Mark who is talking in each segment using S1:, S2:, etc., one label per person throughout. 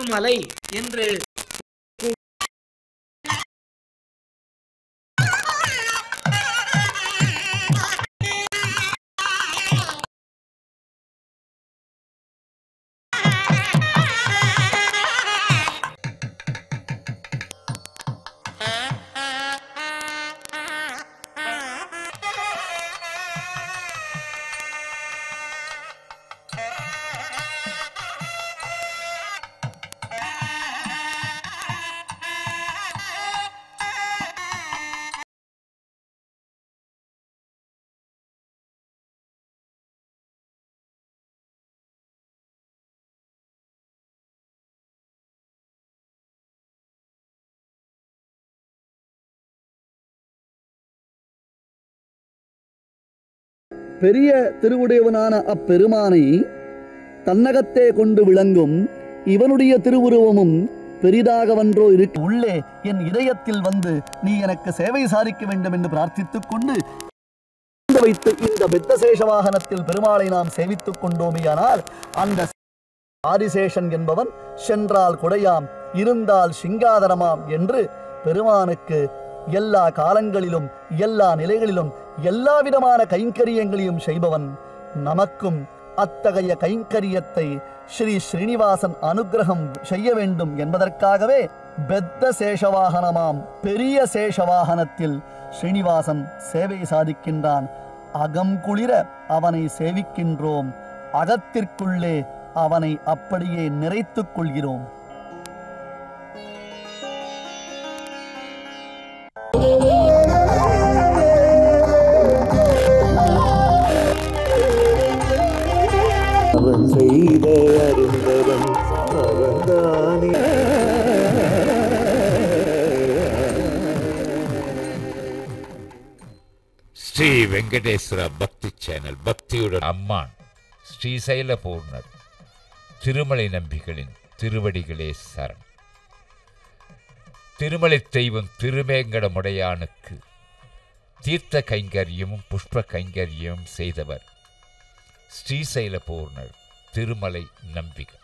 S1: திருமலை என்று
S2: பெரிய திருவுடையவனான அப்பெருமானை தன்னகத்தே கொண்டு விளங்கும் இவனுடைய திருவுருவமும் பெரிதாகவன்றோ இருக்கு உள்ளே என் இதயத்தில் வந்து நீ எனக்கு சேவை சாதிக்க வேண்டும் என்று பிரார்த்தித்துக் கொண்டு வைத்து இந்த பெத்தசேஷ வாகனத்தில் பெருமாளை நாம் சேவித்துக் கொண்டோமையானால் அந்த ஆதிசேஷன் என்பவன் சென்றால் குடையாம் இருந்தால் சிங்காதரமாம் என்று பெருமானுக்கு எல்லா காலங்களிலும் எல்லா நிலைகளிலும் எல்லா விதமான கைங்கரியங்களையும் செய்பவன். நமக்கும் அத்தகைய கைங்கரியத்தை ஸ்ரீ ஸ்ரீனிவாசன் அனுகிரகம் செய்ய வேண்டும் என்பதற்காகவே பெத்த சேஷவாகனமாம் பெரிய சேஷவாகனத்தில் ஸ்ரீனிவாசன் சேவை சாதிக்கின்றான். அகம் குளிர அவனை சேவிக்கின்றோம், அகத்திற்குள்ளே அவனை அப்படியே நிறைத்துக் கொள்கிறோம்.
S3: அவன் செய்த அறிந்தவன் அவன்தானே.
S4: ஸ்ரீ வெங்கடேஸ்வர பக்தி சேனல் பக்தியுடன் அம்மான் ஸ்ரீசைல பூர்ணர் திருமலை நம்பிகளின் திருவடிகளே சரண். திருமலை தெய்வம் திருவேங்கடமுடையானுக்கு தீர்த்த கைங்கரியமும் புஷ்ப கைங்கரியமும் செய்தவர் ஸ்ரீசைல பூர்ணர் திருமலை நம்பிகள்.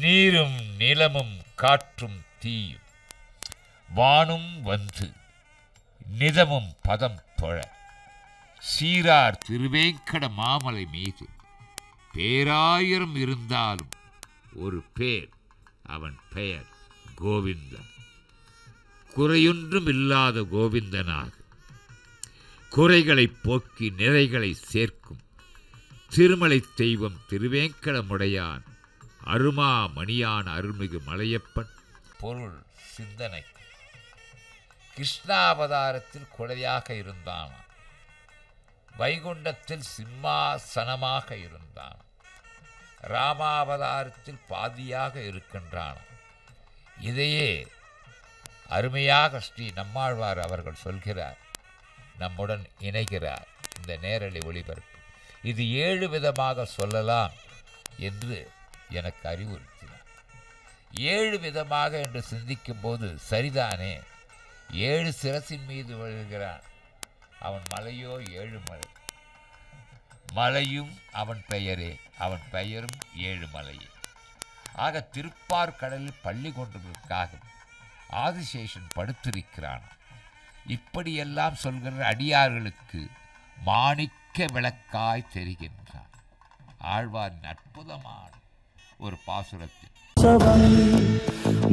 S4: நீரும் நிலமும் காற்றும் தீயும் வானும் வந்து நிதமும் பதம் தொழ சீரார் திருவேங்கட மாமலை மீது பேராயிரம் இருந்தாலும் ஒரு பேர், அவன் பெயர் கோவிந்தன். குறையொன்றும் இல்லாத கோவிந்தனாக குறைகளை போக்கி நிறைகளை சேர்க்கும் திருமலை தெய்வம் திருவேங்கடமுடையான் அருமா மணியான அருள்மிகு மலையப்பன் பொருள் சிந்தனை. கிருஷ்ணாவதாரத்தில் குடையாக இருந்தானாம், வைகுண்டத்தில் சிம்மாசனமாக இருந்தான், ராமாவதாரத்தில் பாதியாக இருக்கின்றான். இதையே அருமையாக ஸ்ரீ நம்மாழ்வார் அவர்கள் சொல்கிறார், நம்முடன் இணைகிறார் இந்த நேரலை ஒளிபரப்பு. இது 7 விதமாக சொல்லலாம் என்று எனக்கு அறிவுறுத்தினார். 7 விதமாக என்று சிந்திக்கும் போது சரிதானே, 7 சிரசின் மீது விழுகிறான், அவன் மலையோ 7 மலை, மலையும் அவன் பெயரே, அவன் பெயரும் 7 மலையே. ஆக திருப்பார்கடலில் பள்ளி கொண்டதற்காக ஆதிசேஷன் படுத்திருக்கிறான். இப்படியெல்லாம் சொல்கிற அடியார்களுக்கு மாணிக்க விளக்காய் தெரிகின்றான். ஆழ்வாரின் அற்புதமான ஒரு பாசுரத்தில்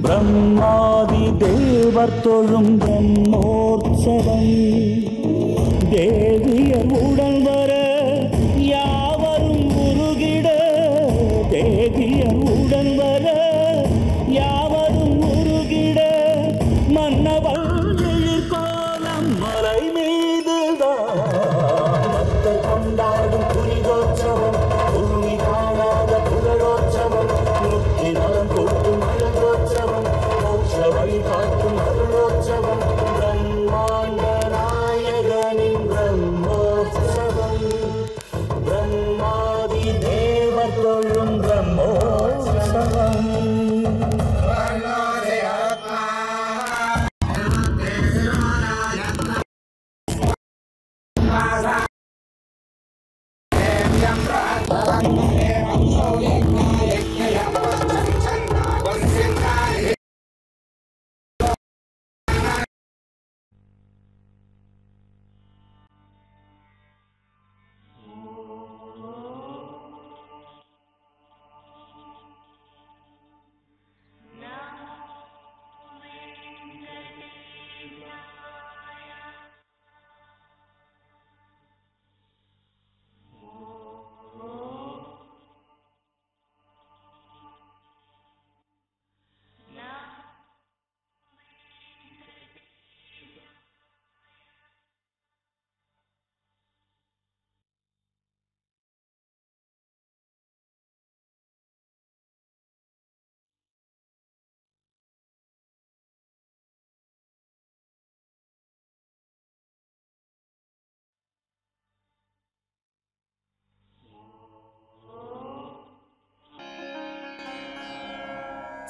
S3: பிரம்மாதி தேவர் தொழும் பிரம்மோற்சவம் தேவியர் உடன் வர யாவரும் உருகிட, தேவியர் உடன் வர யாவரும் உருகிட, மன்னவள் கோலம் மலை மீதுதான் கொண்டாடும் புரிதோற்சவம், பூமி காணாத புகழோற்சவம், முக்தி நலம் கூட்டும் அழகோற்சவம், மோட்ச வழி காட்டும் அருளோற்சவம், பிரம்மாண்ட நாயகனின் பிரம்மோற்சவம், பிரம்மாதி தேவர் தொழும் பிரம்மோ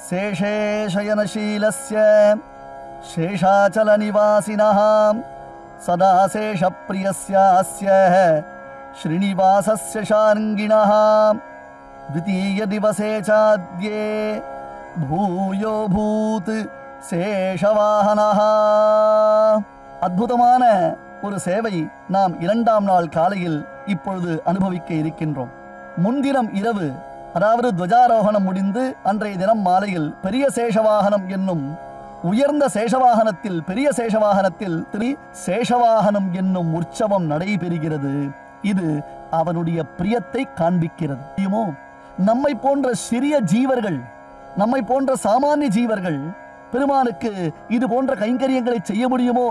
S2: शेषे शयनशीलस्य शेषाचलनिवासिनः सदा शेषप्रियस्यास्य श्रीनिवासस्य शार्ङ्गिणः द्वितीयदिवसे चाद्ये भूयो भूत् சேஷவாகனஹ. அற்புதமான ஒரு சேவை நாம் 2ஆம் நாள் காலையில் இப்பொழுது அனுபவிக்க இருக்கின்றோம். முன்தினம் இரவு, அதாவது துவஜாரோகணம் முடிந்து அன்றைய தினம் மாலையில் பெரிய சேஷவாகனம் என்னும் உயர்ந்த சேஷவாகனத்தில், பெரிய சேஷவாகனத்தில் சேஷவாகனம் என்னும் உற்சவம் நடைபெறுகிறது. இது அவனுடைய பிரியத்தை காண்பிக்கிறது. நம்மை போன்ற சிறிய ஜீவர்கள், நம்மை போன்ற சாமானிய ஜீவர்கள் பெருமானுக்கு இது போன்ற கைங்கரியங்களை செய்ய முடியுமோ?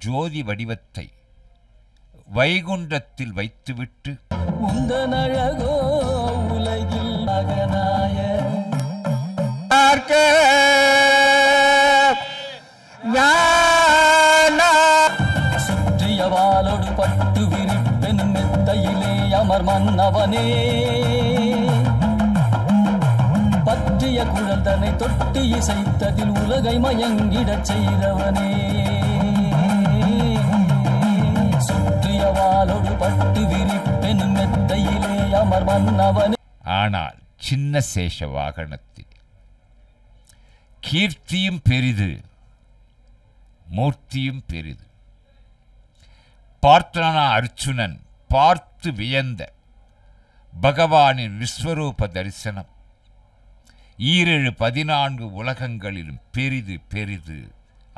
S4: ஜோதி வடிவத்தை வைகுண்டத்தில் வைத்துவிட்டு
S3: உந்தனழகோ உலகில் மகனாய சுற்றியவாலோடு பட்டு விரிப்பென் மெத்தையிலே அமர் மன்னவனே, பற்றிய குழல் தன்னை தொட்டு இசைத்ததில் உலகை மயங்கிடச் செய்தவனே,
S4: ஆனால் சின்ன சேஷ வாகனத்தில் கீர்த்தியும் பெரிது, மூர்த்தியும் பெரிது. பார்த்தனா அர்ச்சுனன் பார்த்து வியந்த பகவானின் விஸ்வரூப தரிசனம் 14 உலகங்களிலும் பெரிது பெரிது,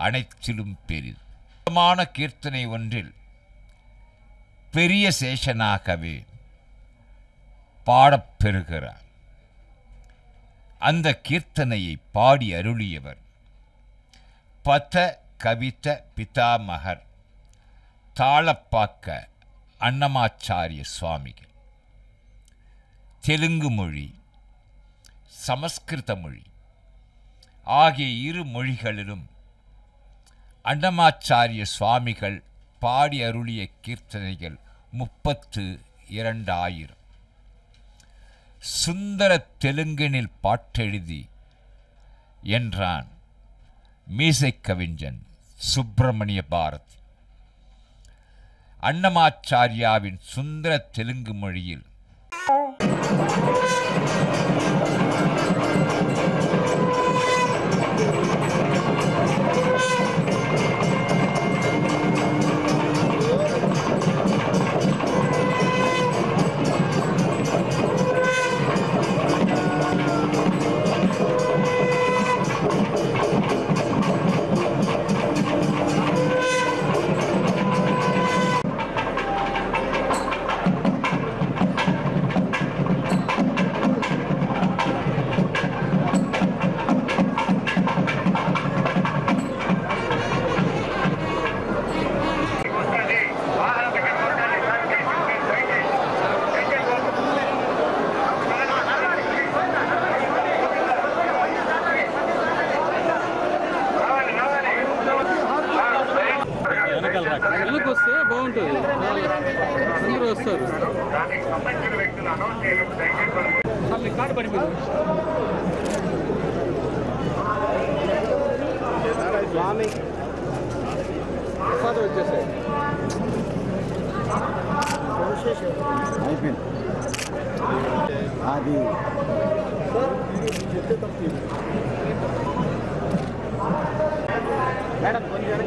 S4: அனைத்திலும் பெரிது. கீர்த்தனை ஒன்றில் பெரிய சேஷனாகவே பாடப்பெறுகிறார். அந்த கீர்த்தனையை பாடி அருளியவர் பத கவித பிதாமகர் தாளப்பாக்க அன்னமாச்சாரிய சுவாமிகள். தெலுங்கு மொழி, சமஸ்கிருத மொழி ஆகிய 2 மொழிகளிலும் அன்னமாச்சாரிய சுவாமிகள் பாடி அருளிய கீர்த்தனைகள் 32,000. சுந்தர தெலுங்கினில் பாட்டெழுதி என்றான் மீசை கவிஞன் சுப்பிரமணிய பாரதி. அன்னமாச்சாரியாவின் சுந்தர தெலுங்கு மொழியில்
S1: వస్తే బాగుంటుంది, అందరూ వస్తారు. కార్డు పడిపోయింది స్వామి ప్రసాదం వచ్చేసాయి అయిపోయింది. అది మేడం కొంచెం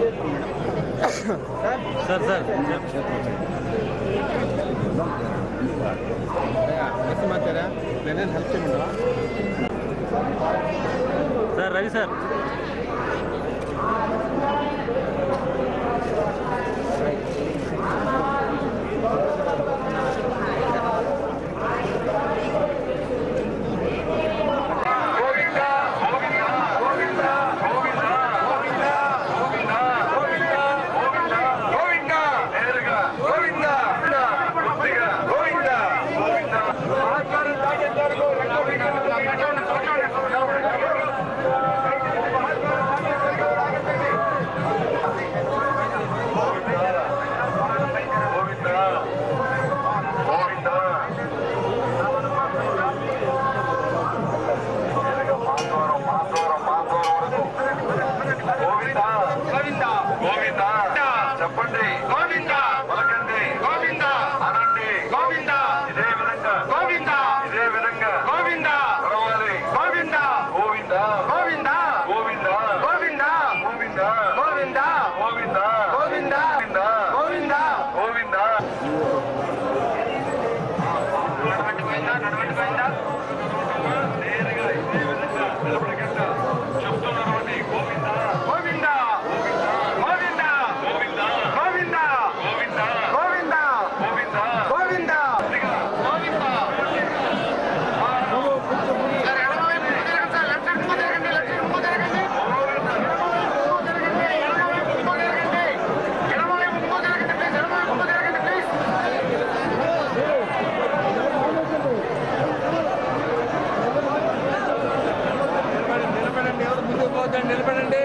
S1: సార్ సమాచారా నేను హెల్ప్ చేయమంటారా సార్? రవి సార్
S5: చెప్పండి గోవింద పలకండి గోవింద అనండి గోవింద ఇదే విధంగా గోవింద ఇదే విధంగా గోవింద పరవాలి గోవింద గోవింద గోవింద గోవింద గోవింద గోవింద గోవింద గోవింద గోవింద గోవింద గోవింద
S1: నిలబడండి.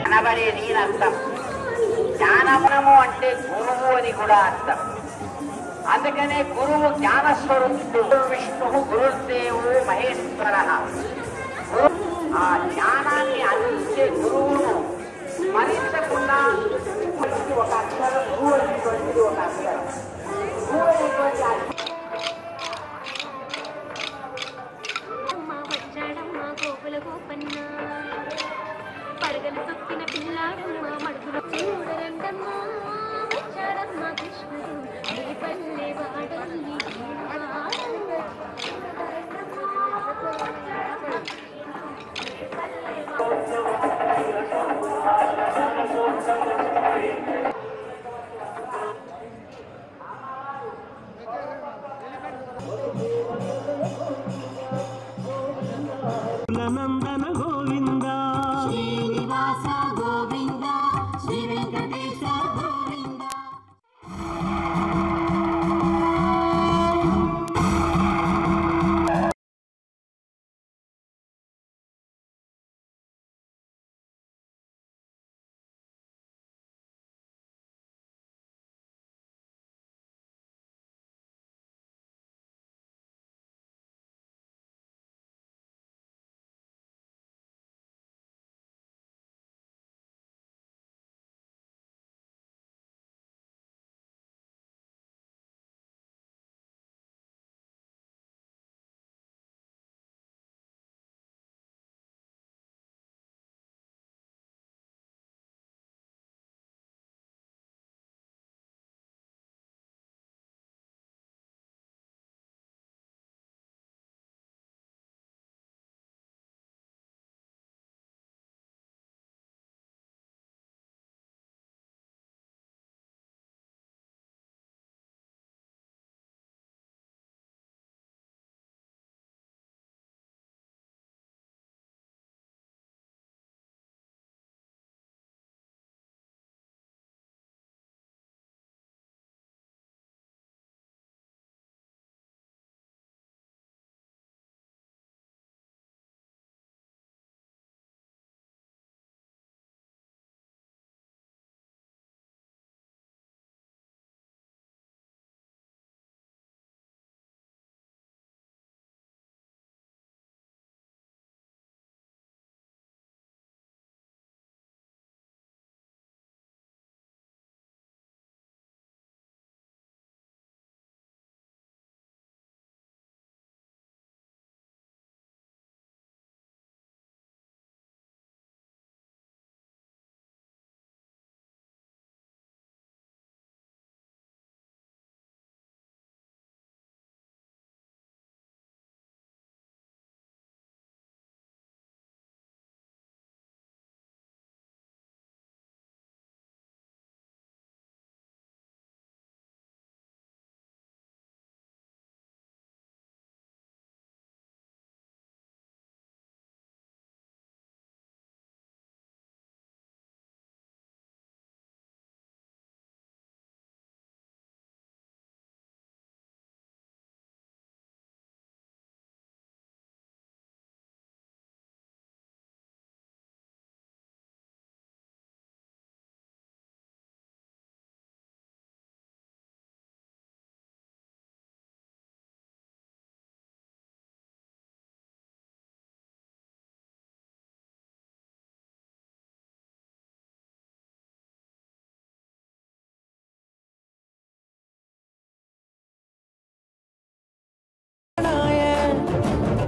S6: అనబడేది అర్థం. జ్ఞానమునము అంటే గురువు అని కూడా అర్థం. అందుకనే గురువు జ్ఞానస్వరూపుడు. విష్ణు గురుదేవు మహేశ్వర. ఆ జ్ఞానాన్ని అందించే గురువును స్మరించకుండా ఒక అక్షరం గురువు అనేటువంటిది ఒక అక్షరం. గురువు అనేటువంటి
S7: పరగలు తొక్కిన పిల్లాడు మా మడుగులు చూడరండమ్మా వచ్చాడమ్మా కృష్ణుడు ఈ పల్లె వాడల్లి
S8: నందన గోవింద
S7: శ్రీనివాస గోవింద శ్రీ వెంకటేశ గోవింద.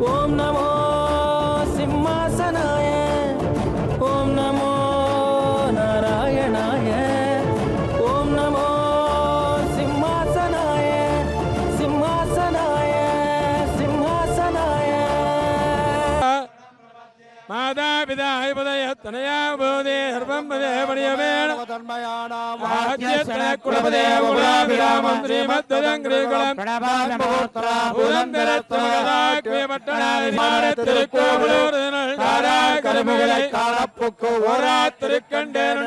S8: ఓం నమో సింహాసనాయ ఓం నమో నారాయణాయ ఓం నమో సింహాసనాయ సింహాసనాయ సింహాసనాయ
S1: मातापिताय पदयत्तनया बोधे सर्वं पदे पणियमेण कुलपदे कुलाभिरामं श्रीमद्वदङ्ग्रीकुलं திருக்கோவிலூர் காலப்புக்கு ஓரா திருக்கண்டேன்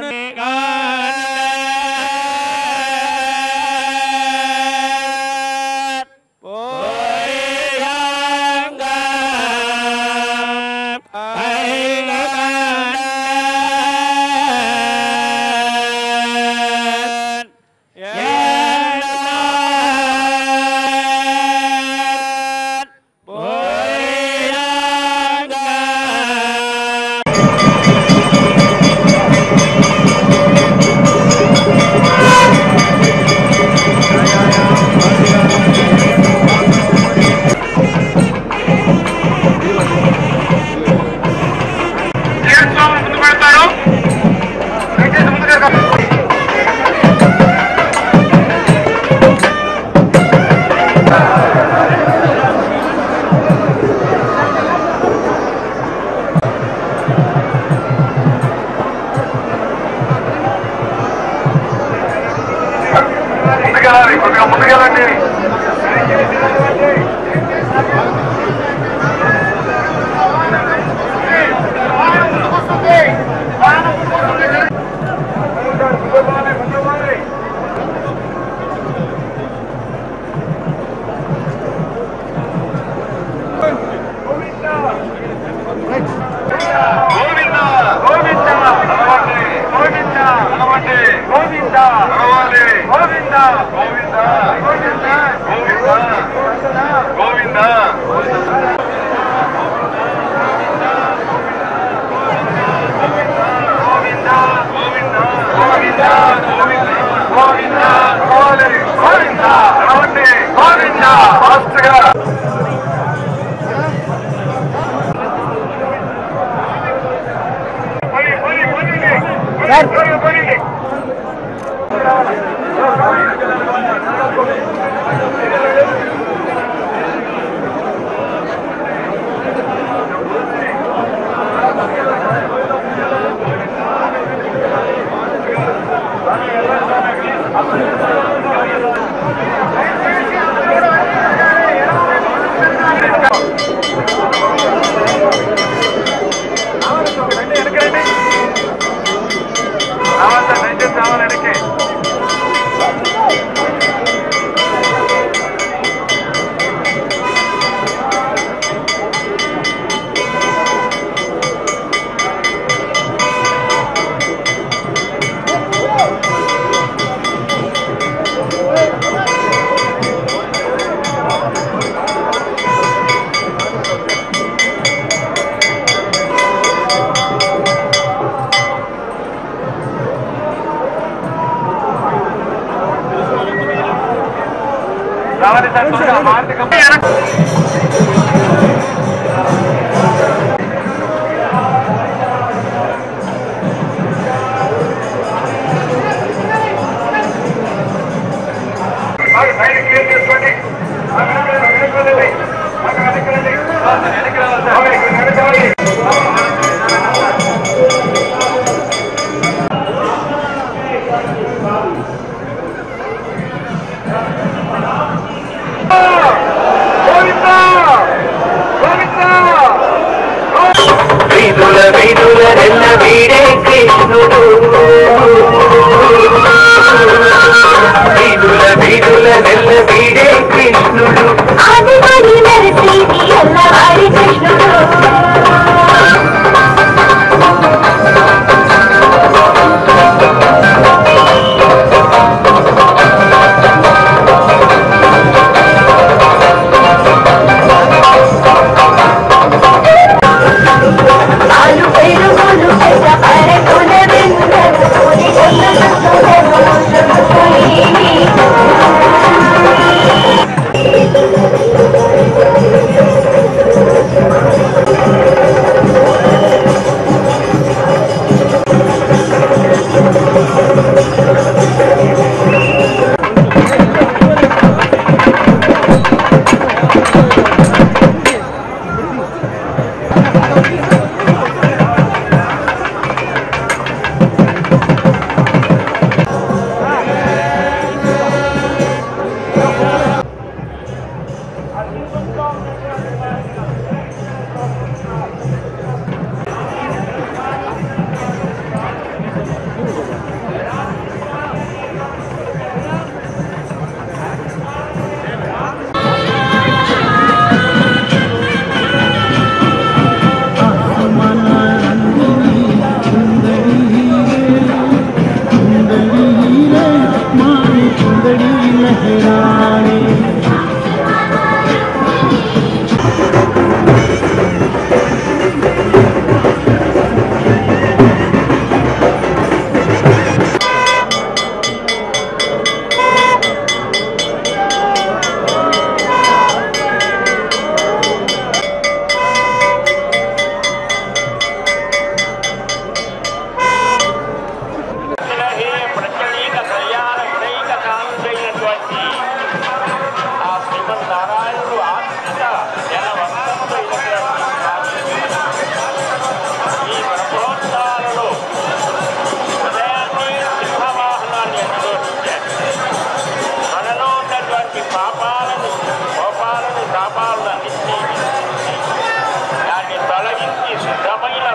S5: Govinda!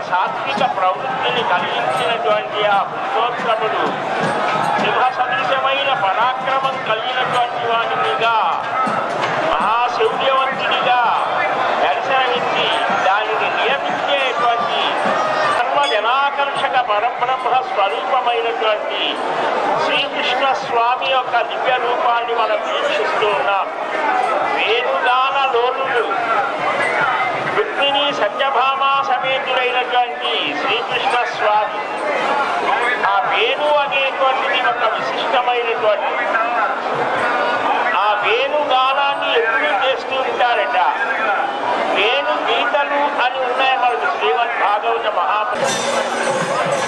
S5: సాత్విక ప్రవృత్తిని కలిగించినటువంటి ఆ పురుషోత్తముడు సింహ సదృశమైన పరాక్రమం కలిగినటువంటి వాడినిగా మహాశౌర్యవంతునిగా దర్శనమిచ్చి దానిని నియమించేటువంటి సర్వజనాకర్షక పరబ్రహ్మ స్వరూపమైనటువంటి శ్రీకృష్ణ స్వామి యొక్క దివ్య రూపాన్ని మనం వీక్షిస్తూ ఉన్నాం. వేణుగాన లోనుడు రుక్మిణి సత్యభామ సమేతుడైనటువంటి శ్రీకృష్ణ స్వామి ఆ వేణు అనేటువంటిది ఒక విశిష్టమైనటువంటి ఆ వేణుగానాన్ని ఎప్పుడు చేస్తూ ఉంటారట. వేణు గీతలు అని ఉన్నాయి మనకు శ్రీమద్ భాగవత మహాపురాణం.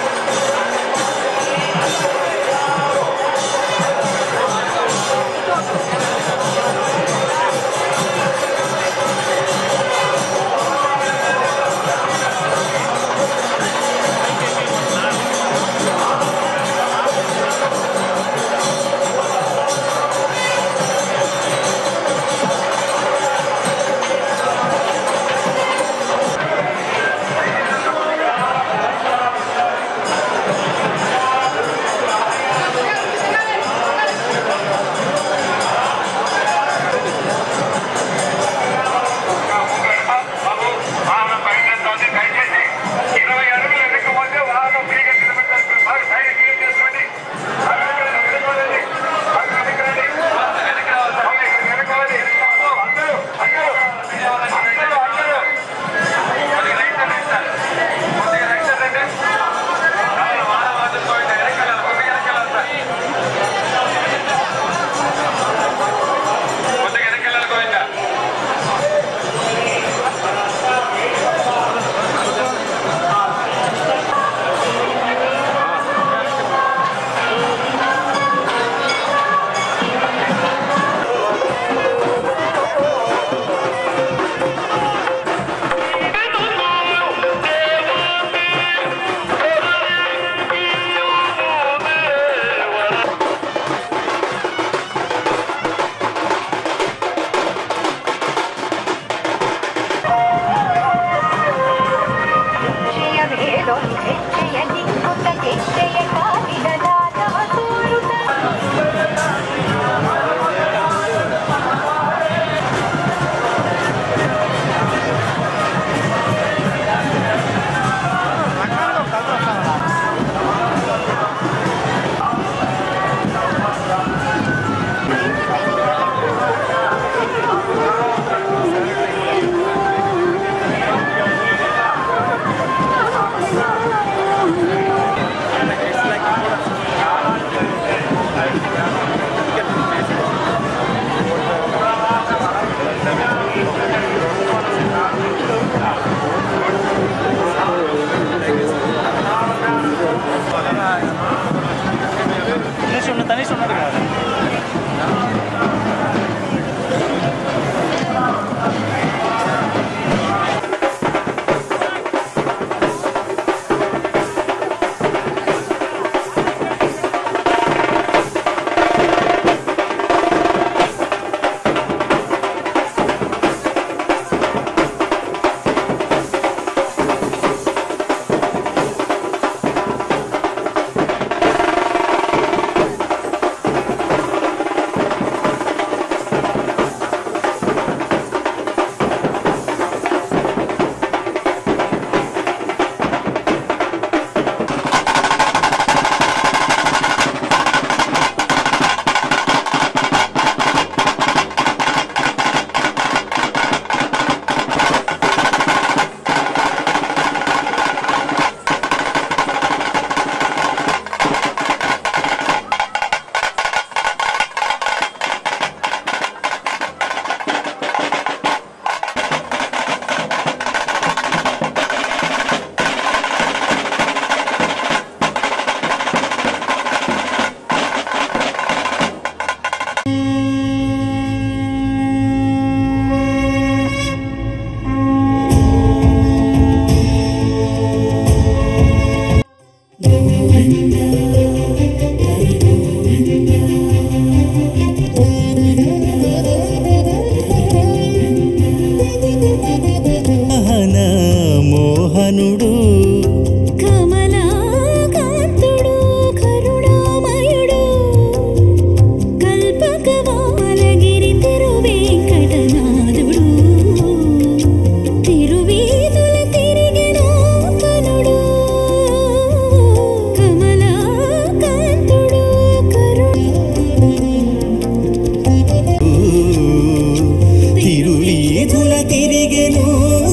S8: తిరిగెను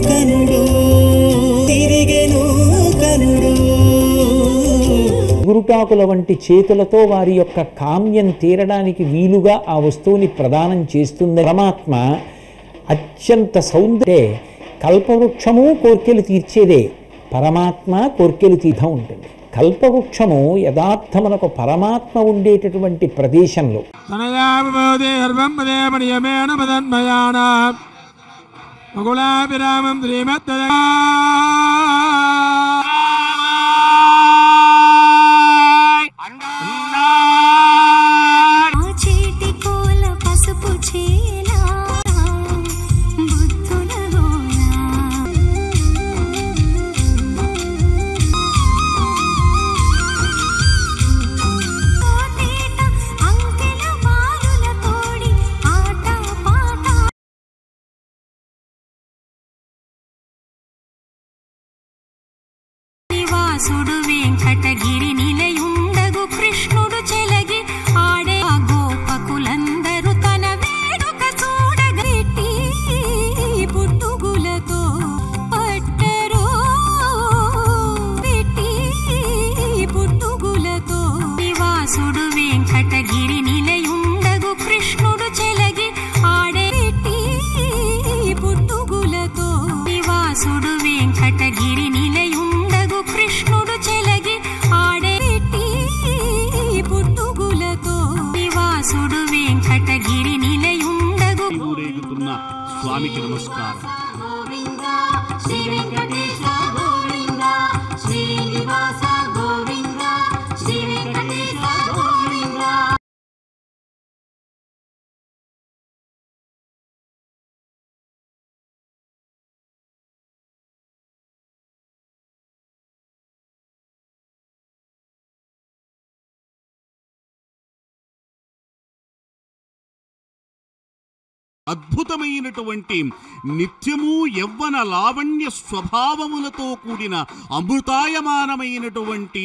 S8: కనుడు తిరిగెను కనుడు. గురుటాకుల వంటి చేతులతో వారి యొక్క కామ్యం తీరడానికి వీలుగా ఆ వస్తువుని ప్రదానం చేస్తుంది పరమాత్మ. అత్యంత సౌందర్య కల్పవృక్షము కోర్కెలు తీర్చేదే, పరమాత్మ కోర్కెలు తీర్థం ఉంటుంది. కల్పవృక్షము యథార్థమునకు పరమాత్మ ఉండేటటువంటి ప్రదేశంలో
S7: సుడు వెంకటగిరి నిలయుండగు కృష్ణుడు చెలగి ఆడే గోపకులందరూ తన వేడుక చూడగట్టి పుట్టుగులతో పట్టరో పెట్టి పుట్టుగులతో నివాసుడు వెంకటగిరి నిలయుండగు కృష్ణుడు చెలగి ఆడే పుట్టుగులతో నివాసుడు వెంకటగిరి నిలయుండగు కృష్ణుడు చెలగి ఆడేటి పుట్టుగులతో నివాసుడు వెంకటగిరి నిలయుండగు.
S9: ఊరేగుతున్న స్వామికి నమస్కారం.
S7: గోవింద శ్రీ వెంకటేశ గోవింద శ్రీనివాస గోవింద శ్రీ వెంకటేశ గోవింద.
S9: అద్భుతమైనటువంటి నిత్యము యవ్వన లావణ్య స్వభావములతో కూడిన అమృతాయమానమైనటువంటి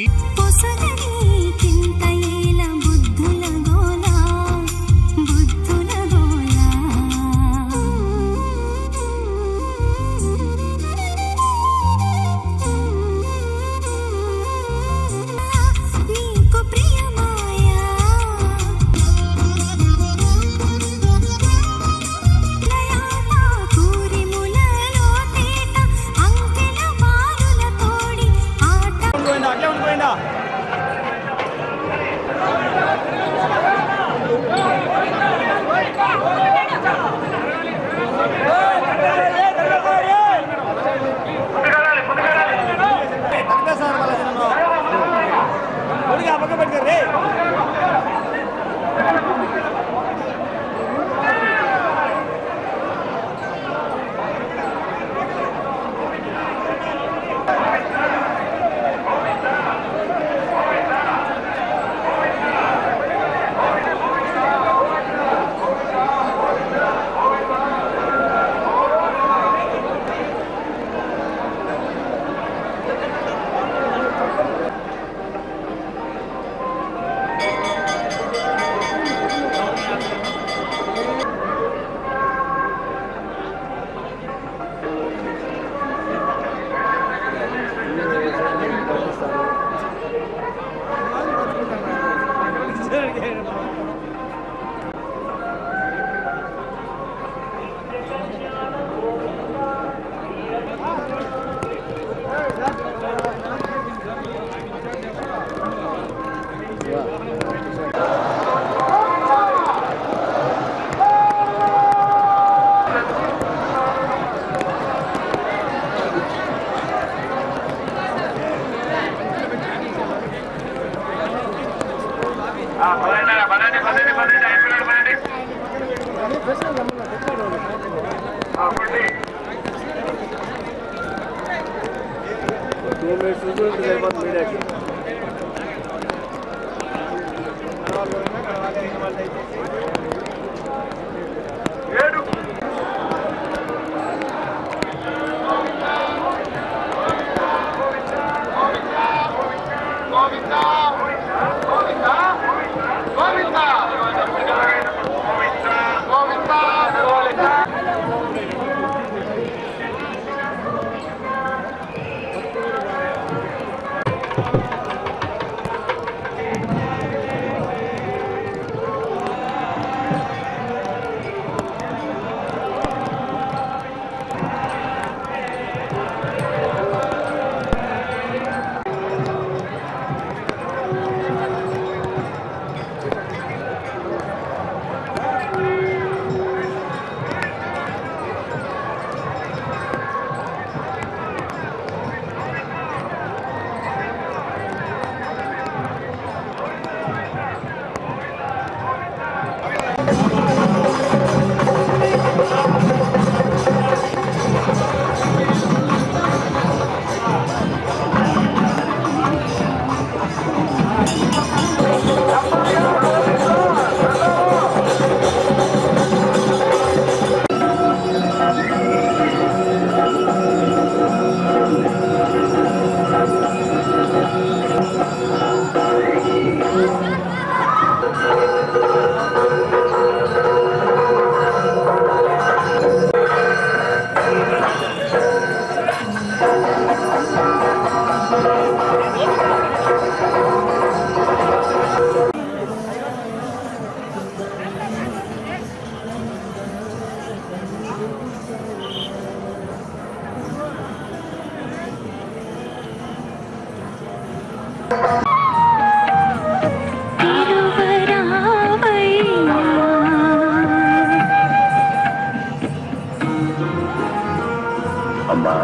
S5: అమ్మా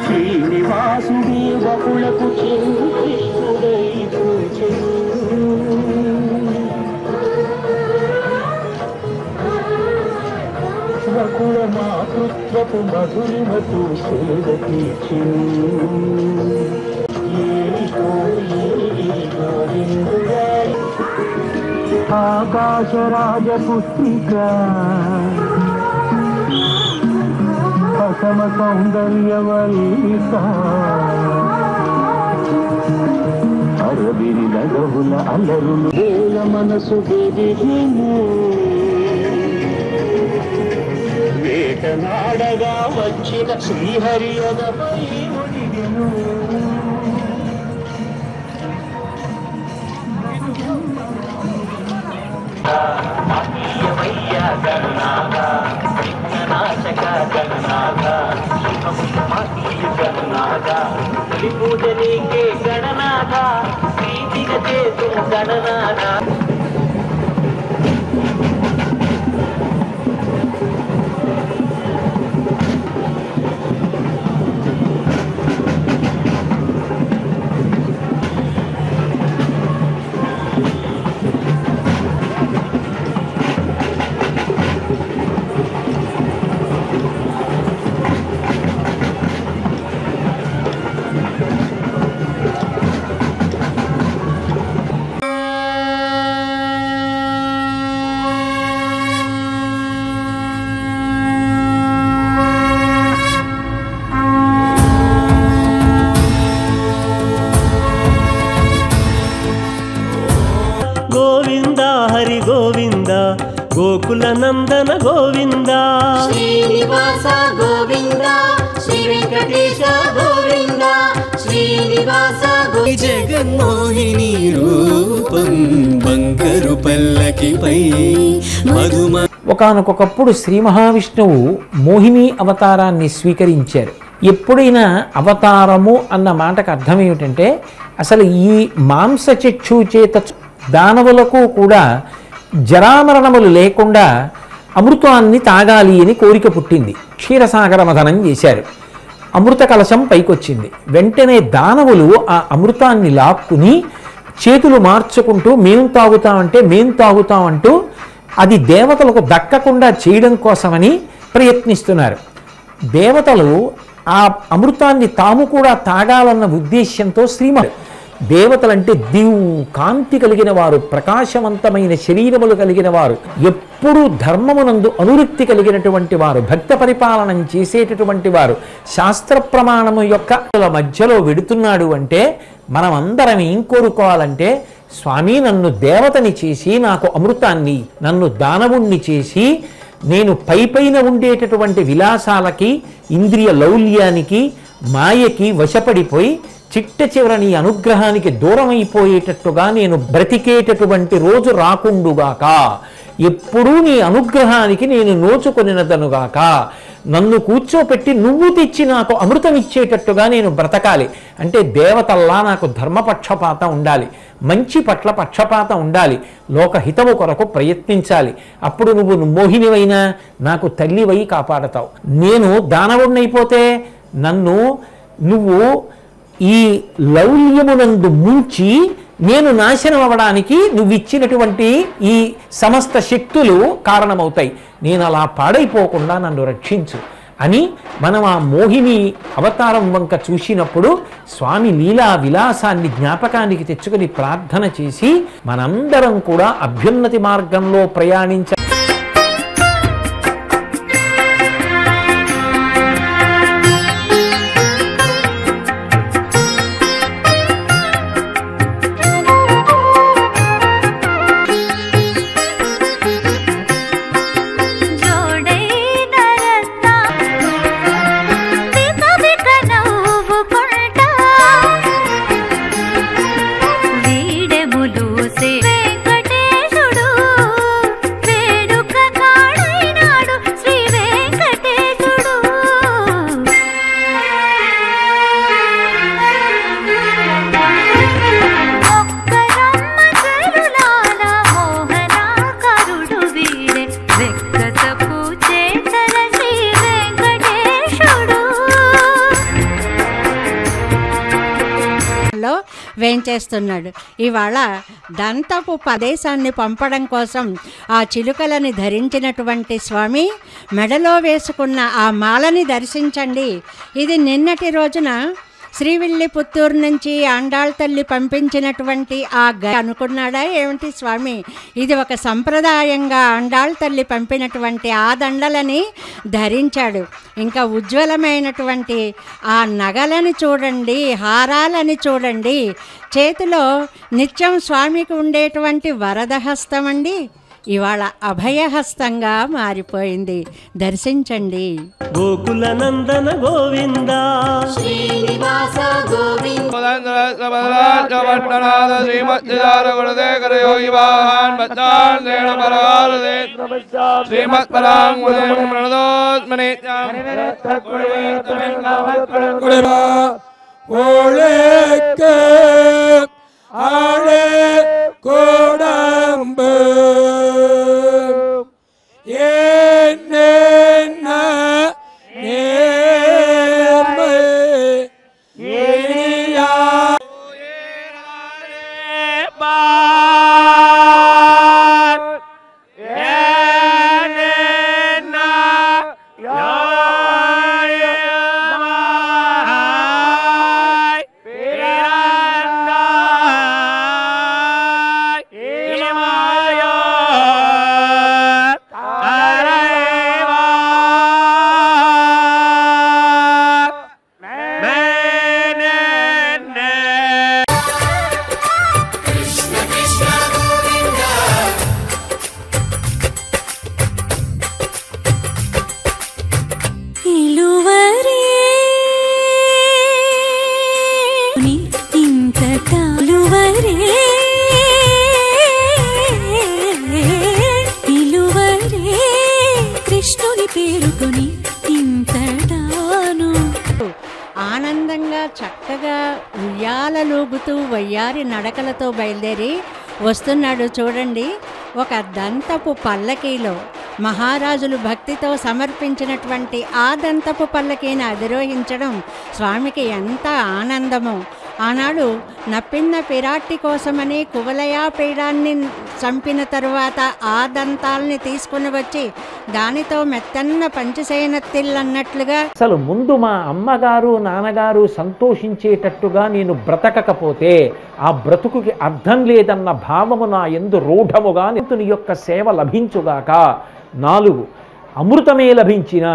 S5: శ్రీనివాసుడి బహుళకు కృష్ణుడై పూజలు వకుల మాతృత్వపు మధురిమతు సేద తీర్చెను ఆకాశరాజపుత్రిక అసమ సౌందర్యవల్లిక అరవిరి నగవుల అలరులు వేల మనసు బెదిరిను వేటనాడగా వచ్చిన శ్రీహరి అదపై ఒడిగెను విఘ్ననాశక గణనాథ గణనాథ పూజ నీకే గణనాథ ప్రీతిగా చేసు గణనాథ
S10: గోకుల నందన గోవింద
S7: శ్రీనివాస గోవింద శ్రీ వెంకటేశ గోవింద శ్రీనివాస
S10: జగన్మోహిని రూపం బంగారు పల్లకిపై మధుమ.
S8: ఒకానొకప్పుడు శ్రీ మహావిష్ణువు మోహిని అవతారాన్ని స్వీకరించారు. ఎప్పుడైనా అవతారము అన్న మాటకు అర్థం ఏమిటంటే అసలు ఈ మాంసచక్షు చేత దానవులకు కూడా జరామరణములు లేకుండా అమృతాన్ని తాగాలి అని కోరిక పుట్టింది. క్షీరసాగర మథనం చేశారు. అమృత కలశం పైకొచ్చింది. వెంటనే దానవులు ఆ అమృతాన్ని లాక్కుని చేతులు మార్చుకుంటూ మేం తాగుతామంటూ అది దేవతలకు దక్కకుండా చేయడం కోసమని ప్రయత్నిస్తున్నారు. దేవతలు ఆ అమృతాన్ని తాము కూడా తాగాలన్న ఉద్దేశ్యంతో శ్రీమడు దేవతలంటే కాంతి కలిగిన వారు, ప్రకాశవంతమైన శరీరములు కలిగిన వారు, ఎప్పుడూ ధర్మమునందు అనురక్తి కలిగినటువంటి వారు, భక్త పరిపాలనం చేసేటటువంటి వారు, శాస్త్ర ప్రమాణము యొక్క మధ్యలో వెడుతున్నాడు అంటే మనమందరం ఏం కోరుకోవాలంటే స్వామి నన్ను దేవతని చేసి నాకు అమృతాన్ని, నన్ను దానవుణ్ణి చేసి నేను పైపైన ఉండేటటువంటి విలాసాలకి, ఇంద్రియ లౌల్యానికి, మాయకి వశపడిపోయి చిట్ట చివర నీ అనుగ్రహానికి దూరం అయిపోయేటట్టుగా నేను బ్రతికేటటువంటి రోజు రాకుండుగాక, ఎప్పుడూ నీ అనుగ్రహానికి నేను నోచుకొనినదనుగాక, నన్ను కూర్చోపెట్టి నువ్వు తెచ్చి నాకు అమృతం ఇచ్చేటట్టుగా నేను బ్రతకాలి అంటే దేవతల్లా నాకు ధర్మపక్షపాతం ఉండాలి, మంచి పట్ల పక్షపాతం ఉండాలి, లోకహితము కొరకు ప్రయత్నించాలి. అప్పుడు నువ్వు మోహినివైనా నాకు తల్లివై కాపాడతావు. నేను దానవుడినైపోతే నన్ను నువ్వు ఈ లౌల్యమునందు ముంచి నేను నాశనం అవ్వడానికి నువ్వు ఇచ్చినటువంటి ఈ సమస్త శక్తులు కారణమవుతాయి. నేను అలా పాడైపోకుండా నన్ను రక్షించు అని మనం ఆ మోహిని అవతారం వంక చూసినప్పుడు స్వామి లీలా విలాసాన్ని జ్ఞాపకానికి తెచ్చుకొని ప్రార్థన చేసి మనందరం కూడా అభ్యున్నతి మార్గంలో ప్రయాణించ
S7: వీడెములు సే వెంకటేశుడు
S11: వేంచేస్తున్నాడు. ఇవాళ దంతపు ప్రదేశాన్ని పంపడం కోసం ఆ చిలుకలని ధరించినటువంటి స్వామి మెడలో వేసుకున్న ఆ మాలని దర్శించండి. ఇది నిన్నటి రోజున శ్రీవిల్లిపుత్తూరు నుంచి ఆండాళ్ తల్లి పంపించినటువంటి ఆ అనుకున్నాడా ఏమిటి స్వామి? ఇది ఒక సంప్రదాయంగా ఆండాళ్ తల్లి పంపినటువంటి ఆ దండలని ధరించాడు. ఇంకా ఉజ్వలమైనటువంటి ఆ నగలని చూడండి, హారాలని చూడండి. చేతిలో నిత్యం స్వామికి ఉండేటువంటి వరదహస్తం అండి ఇవాళ అభయహస్తంగా మారిపోయింది. దర్శించండి.
S10: గోకుల నందన గోవింద
S7: శ్రీనివాస గోవింద
S1: கோடம்பு என்ன நேர்மை இனியா
S11: ఆనందంగా చక్కగా ఉయ్యాలలూగుతూ వయ్యారి నడకలతో బయలుదేరి వస్తున్నాడు. చూడండి, ఒక దంతపు పల్లకీలో మహారాజులు భక్తితో సమర్పించినటువంటి ఆ దంతపు పల్లకీని అధిరోహించడం స్వామికి ఎంత ఆనందమో. ఆనాడు నప్పిన్న పిరాట్టి కోసమని కువలయా పీడాన్ని చంపిన తరువాత ఆ దంతాల్ని తీసుకుని వచ్చి దానితో మెత్తన్న పంచసేనత్తిల్లన్నట్లుగా
S8: అసలు ముందు మా అమ్మగారు నాన్నగారు సంతోషించేటట్టుగా నేను బ్రతకకపోతే ఆ బ్రతుకుకి అర్థం లేదన్న భావము నా యందు రూఢముగా నీ యొక్క సేవ లభించుగాక. 4 అమృతమే లభించిన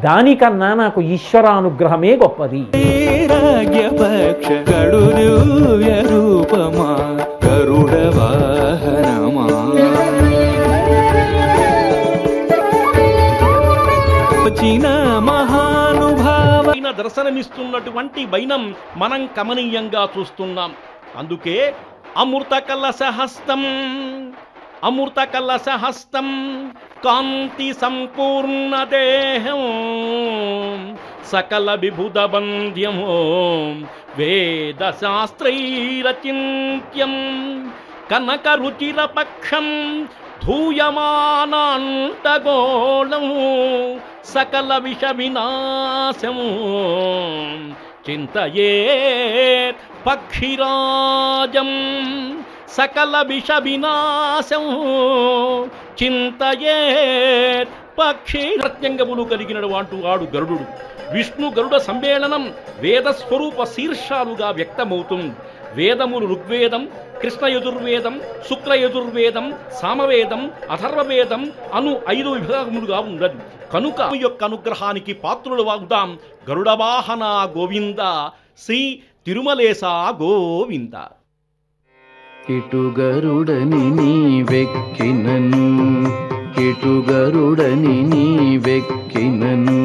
S8: దానికన్నా నాకు ఈశ్వరానుగ్రహమే గొప్పది.
S10: రూపమా గరుడ వాహనమా మహానుభావైన దర్శనమిస్తున్నటువంటి వైనం మనం కమనీయంగా చూస్తున్నాం. అందుకే అమృత కలశహస్తం కాంతి సంపూర్ణ దేహం సకల విభుద బంధ్యమో వేద శాస్త్రైరచింత్యం కనక రుచిర పక్షం ధూయమానాంతగోళం సకల విష వినాశం చింతయేత్ పక్షిరాజం సకల విష వినాశం చింతయేత్ పక్షి ప్రత్యంగములు కలిగిన వాడు గరుడు. విష్ణు గరుడ సమ్మేళనం వేదస్వరూప శీర్షాలుగా వ్యక్తమవుతుంది. వేదములు ఋగ్వేదం, కృష్ణ యజుర్వేదం, శుక్ల యజుర్వేదం, సామవేదం, అథర్వవేదం అను 5 విభాగములుగా ఉన్నది. కనుక యొక్క అనుగ్రహానికి పాత్రులు వాగుదాం. గరుడ వాహన గోవింద, శ్రీ తిరుమలేశ గోవింద.
S5: కిటుగరుడని నీవెక్కినను, కిటుగరుడని నీవెక్కినను,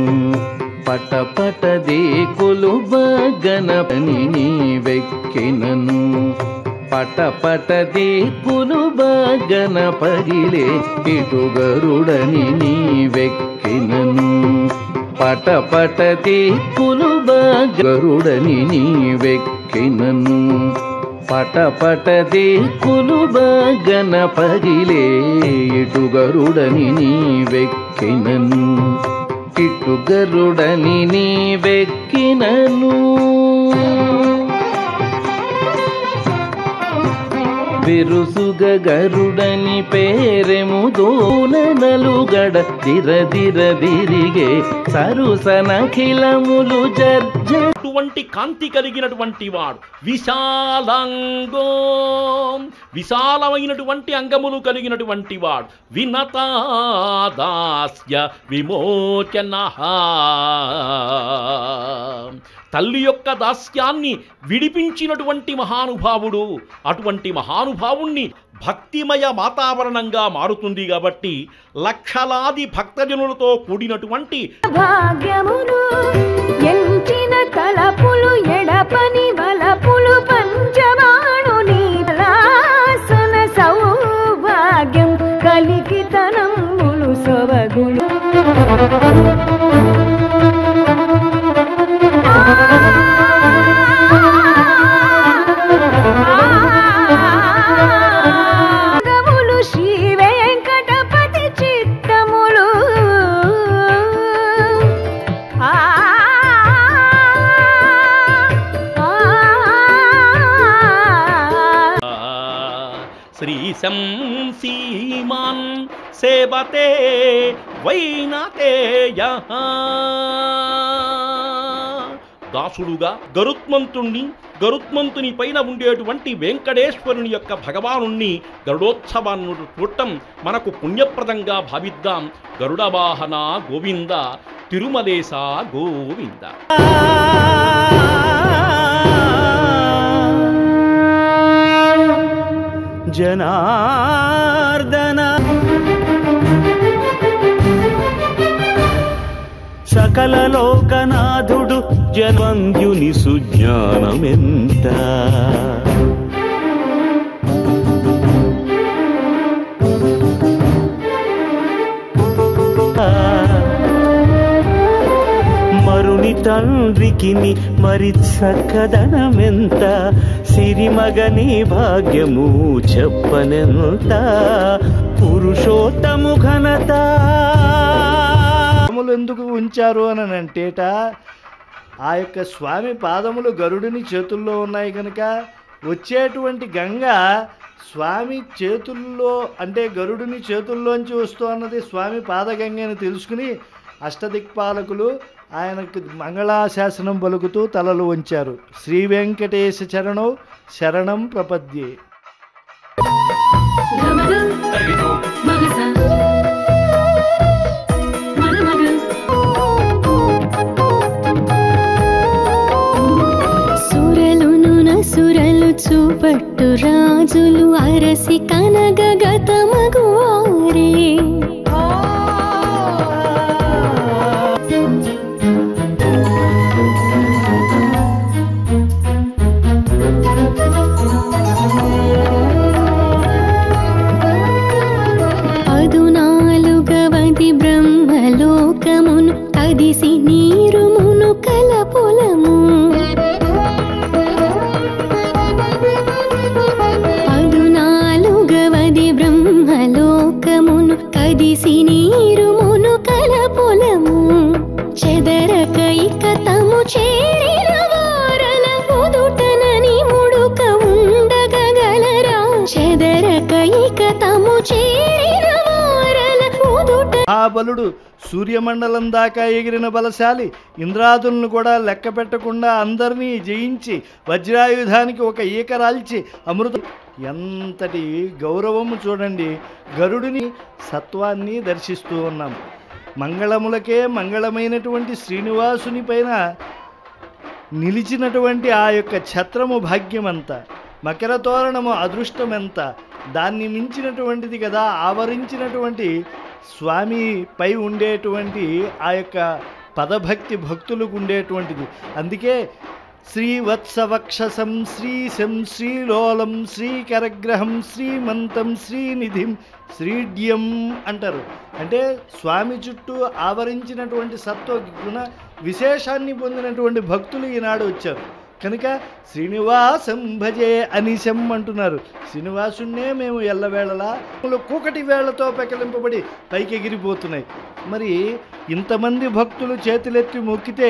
S5: పటపటదే కొలుబగనపని నీవెక్కినను, పటపటదే కొలుబగనపగిలే కిటుగరుడని నీవెక్కినను, పటపటదే కొలుబగరుడని నీవెక్కినను, పటపటదే కొలుబగనపగిలే ఇటుగరుడని నీవెక్కినను, కిటుగరుడని నీవెక్కినను.
S12: బిరుసుగ గరుడని పేరెము దూనలుగడ దిరదిరదిరిగే సరుసనఖిలములు జర్జ.
S10: అటువంటి కాంతి కలిగినటువంటి వాడు విశాలాంగో, విశాలమైనటువంటి అంగములు కలిగినటువంటి వాడు. వినతాదాస్య విమోచన, తల్లి యొక్క దాస్యాన్ని విడిపించినటువంటి మహానుభావుడు. అటువంటి మహానుభావుణ్ణి భక్తిమయ వాతావరణంగా మారుతుంది కాబట్టి లక్షలాది భక్తజనులతో కూడినటువంటి
S13: భాగ్యమును ఎంచిన తలపులు ఎడపని వలపులు పంచవాణుని లాసన సౌభాగ్యం కలిగితనములు సొబగులు. శ్రీ వెంకటపతి చిత్తములు
S10: శ్రీ సంసీమాన్ సేవతే వైనతేయ. దాసుడుగా గరుత్మంతుని పైన ఉండేటువంటి వెంకటేశ్వరుని యొక్క భగవానుణ్ణి గరుడోత్సవాన్ని చూడటం మనకు పుణ్యప్రదంగా భావిద్దాం. గరుడ వాహన గోవింద, తిరుమలేశ గోవింద.
S14: జనార్దన సకల లోకనాథుడు జన్వంద్యుని సుజ్ఞానమెంత. మరుని తండ్రికి మరి చక్కదనమెంత. సిరిమగని భాగ్యము చెప్పనెంత. పురుషోత్తము ఘనత.
S15: ఎందుకు ఉంచారు అని అంటేట ఆ యొక్క స్వామి పాదములు గరుడుని చేతుల్లో ఉన్నాయి కనుక వచ్చేటువంటి గంగ స్వామి చేతుల్లో అంటే గరుడుని చేతుల్లోంచి వస్తూ అన్నది స్వామి పాదగంగ అని తెలుసుకుని అష్టదిక్పాలకులు ఆయనకు మంగళాశాసనం పలుకుతూ తలలు వంచారు. శ్రీ వెంకటేశ చరణం శరణం ప్రపద్యే.
S13: సురలు చూపట్టు రాజులు అరసి కనగగతమగువారే. పదునాలుగవది బ్రహ్మలోకమును కదిసి నీరుమును కలపొలము. బ్రహ్మలోకమును కదిసి నీరుమును కలపొలము. చెదరకైక తము చేరిన వారల ఉదుటనని ముడుక ఉండగలరా. చెదరకైక తము చేరిన వారల ఉదుట.
S15: ఆ బలుడు సూర్యమండలం దాకా ఎగిరిన బలశాలి. ఇంద్రాదులను కూడా లెక్క పెట్టకుండా అందరినీ జయించి వజ్రాయుధానికి ఒక ఈకరాల్చి అమృతం. ఎంతటి గౌరవము చూడండి. గరుడిని సత్వాన్ని దర్శిస్తూ ఉన్నాం. మంగళములకే మంగళమైనటువంటి శ్రీనివాసుని పైన నిలిచినటువంటి ఆ యొక్క ఛత్రము భాగ్యమంత, మకర తోరణము అదృష్టమెంత. దాన్ని మించినటువంటిది కదా ఆవరించినటువంటి స్వామి పై ఉండేటువంటి ఆ యొక్క పదభక్తి భక్తులకు ఉండేటువంటిది. అందుకే శ్రీవత్సవక్షసం శ్రీశం శ్రీలోలం శ్రీకరగ్రహం శ్రీమంతం శ్రీనిధిం శ్రీడ్యం అంటారు. అంటే స్వామి చుట్టూ ఆవరించినటువంటి సత్వగుణ విశేషాన్ని పొందినటువంటి భక్తులు ఈనాడు వచ్చారు. కనుక శ్రీనివాసం భజే అనిశం అంటున్నారు. శ్రీనివాసున్నే మేము ఎల్లవేళలా కూకటి వేళ్లతో పెకలింపబడి పైకి ఎగిరిపోతున్నాయి. మరి ఇంతమంది భక్తులు చేతులెత్తి మొక్కితే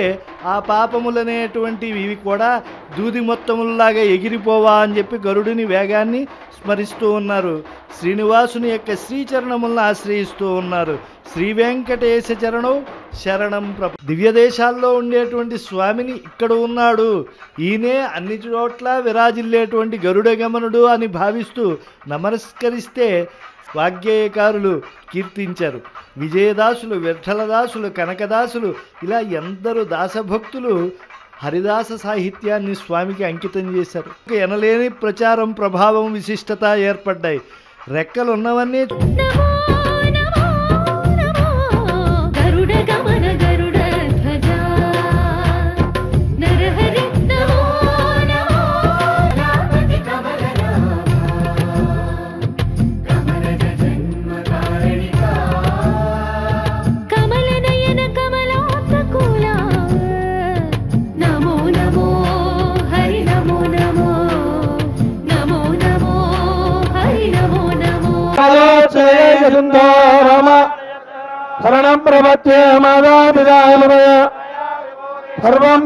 S15: ఆ పాపములనేటువంటివి ఇవి కూడా దూది మొత్తముల్లాగా ఎగిరిపోవా అని చెప్పి గరుడుని వేగాన్ని స్మరిస్తూ ఉన్నారు. శ్రీనివాసుని యొక్క శ్రీచరణములను ఆశ్రయిస్తూ ఉన్నారు. శ్రీ వెంకటేశ చరణం శరణం దివ్య దేశాల్లో ఉండేటువంటి స్వామిని ఇక్కడ ఉన్నాడు, ఈయనే అన్ని చోట్ల విరాజిల్లేటువంటి గరుడగమనుడు అని భావిస్తూ నమస్కరిస్తే వాగ్గేయకారులు కీర్తించారు. విజయదాసులు, విఠలదాసులు, కనకదాసులు ఇలా ఎందరు దాసభక్తులు హరిదాస సాహిత్యాన్ని స్వామికి అంకితం చేశారు. ఎనలేని ప్రచారం, ప్రభావం, విశిష్టత ఏర్పడ్డాయి. రెక్కలున్నవన్నీ
S1: శరణం ప్రపత్యే మాదాపిదామయ సర్వం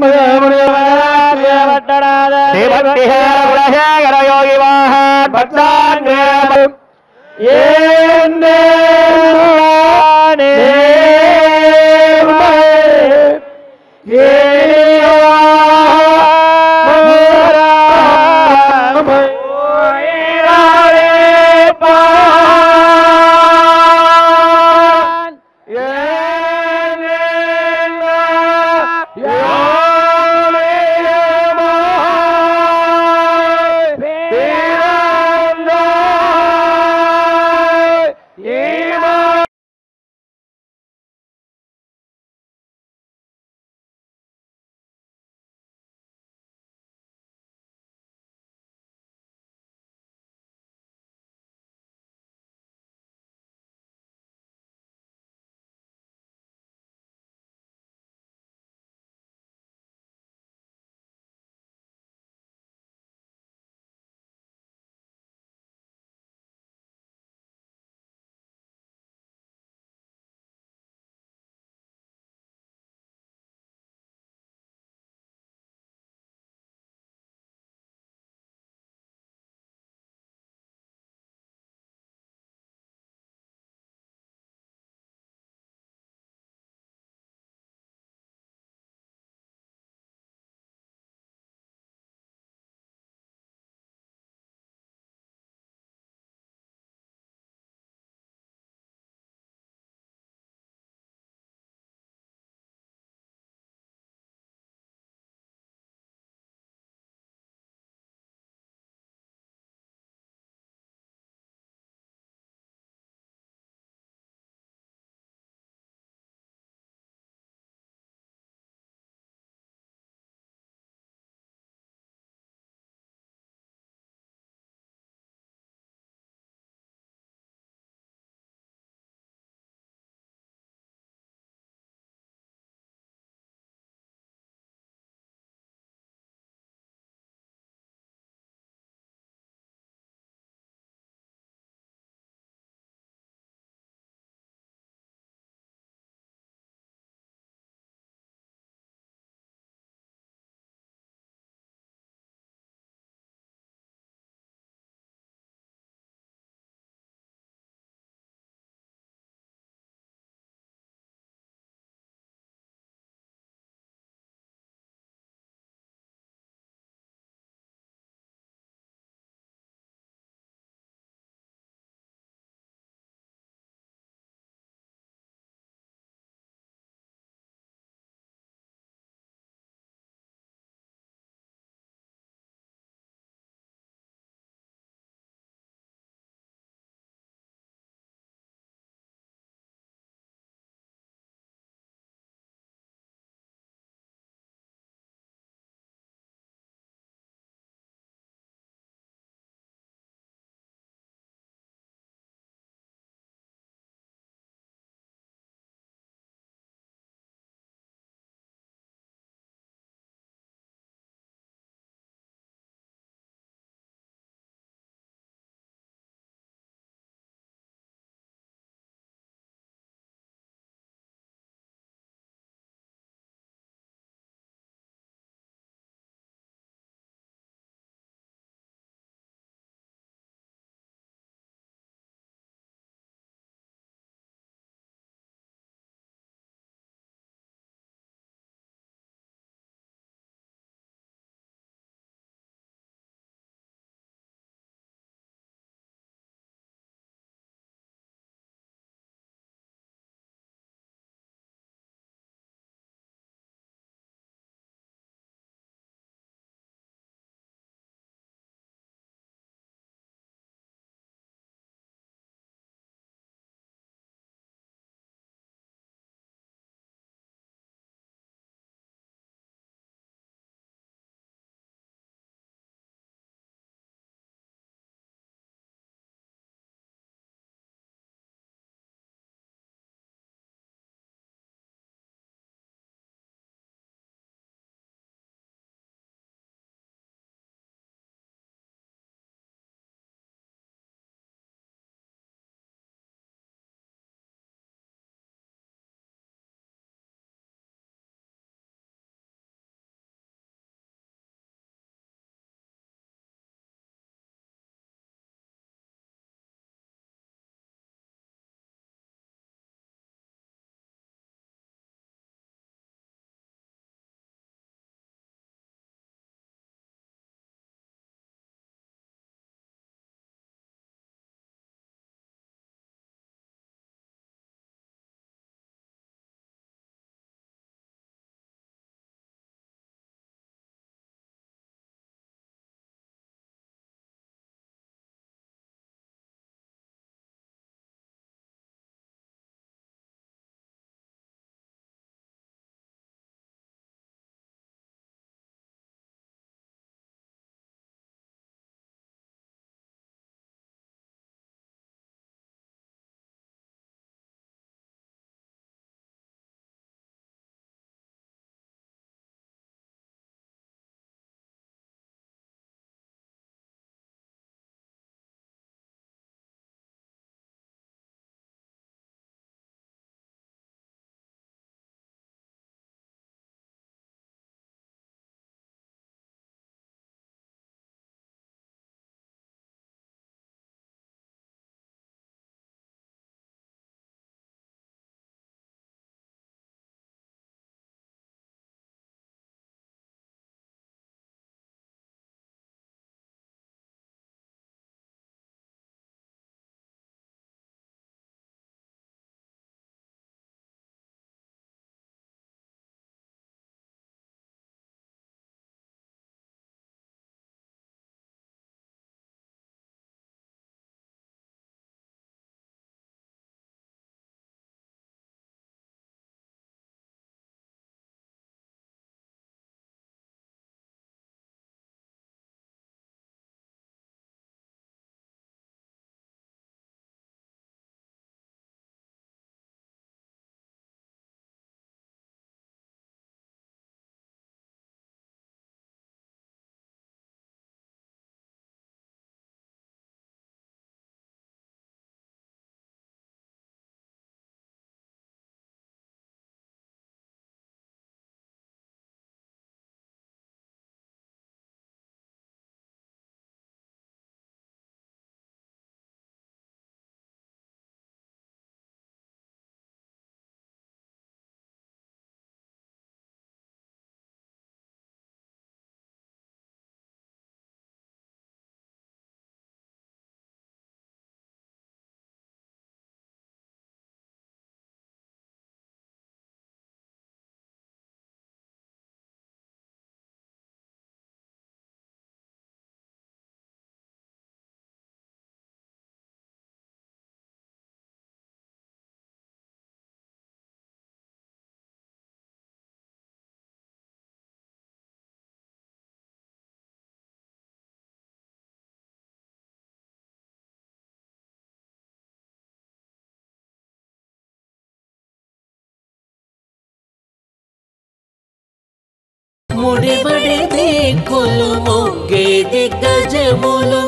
S12: ముడిబడి దిక్కులు మొగ్గే దిగ్గజములు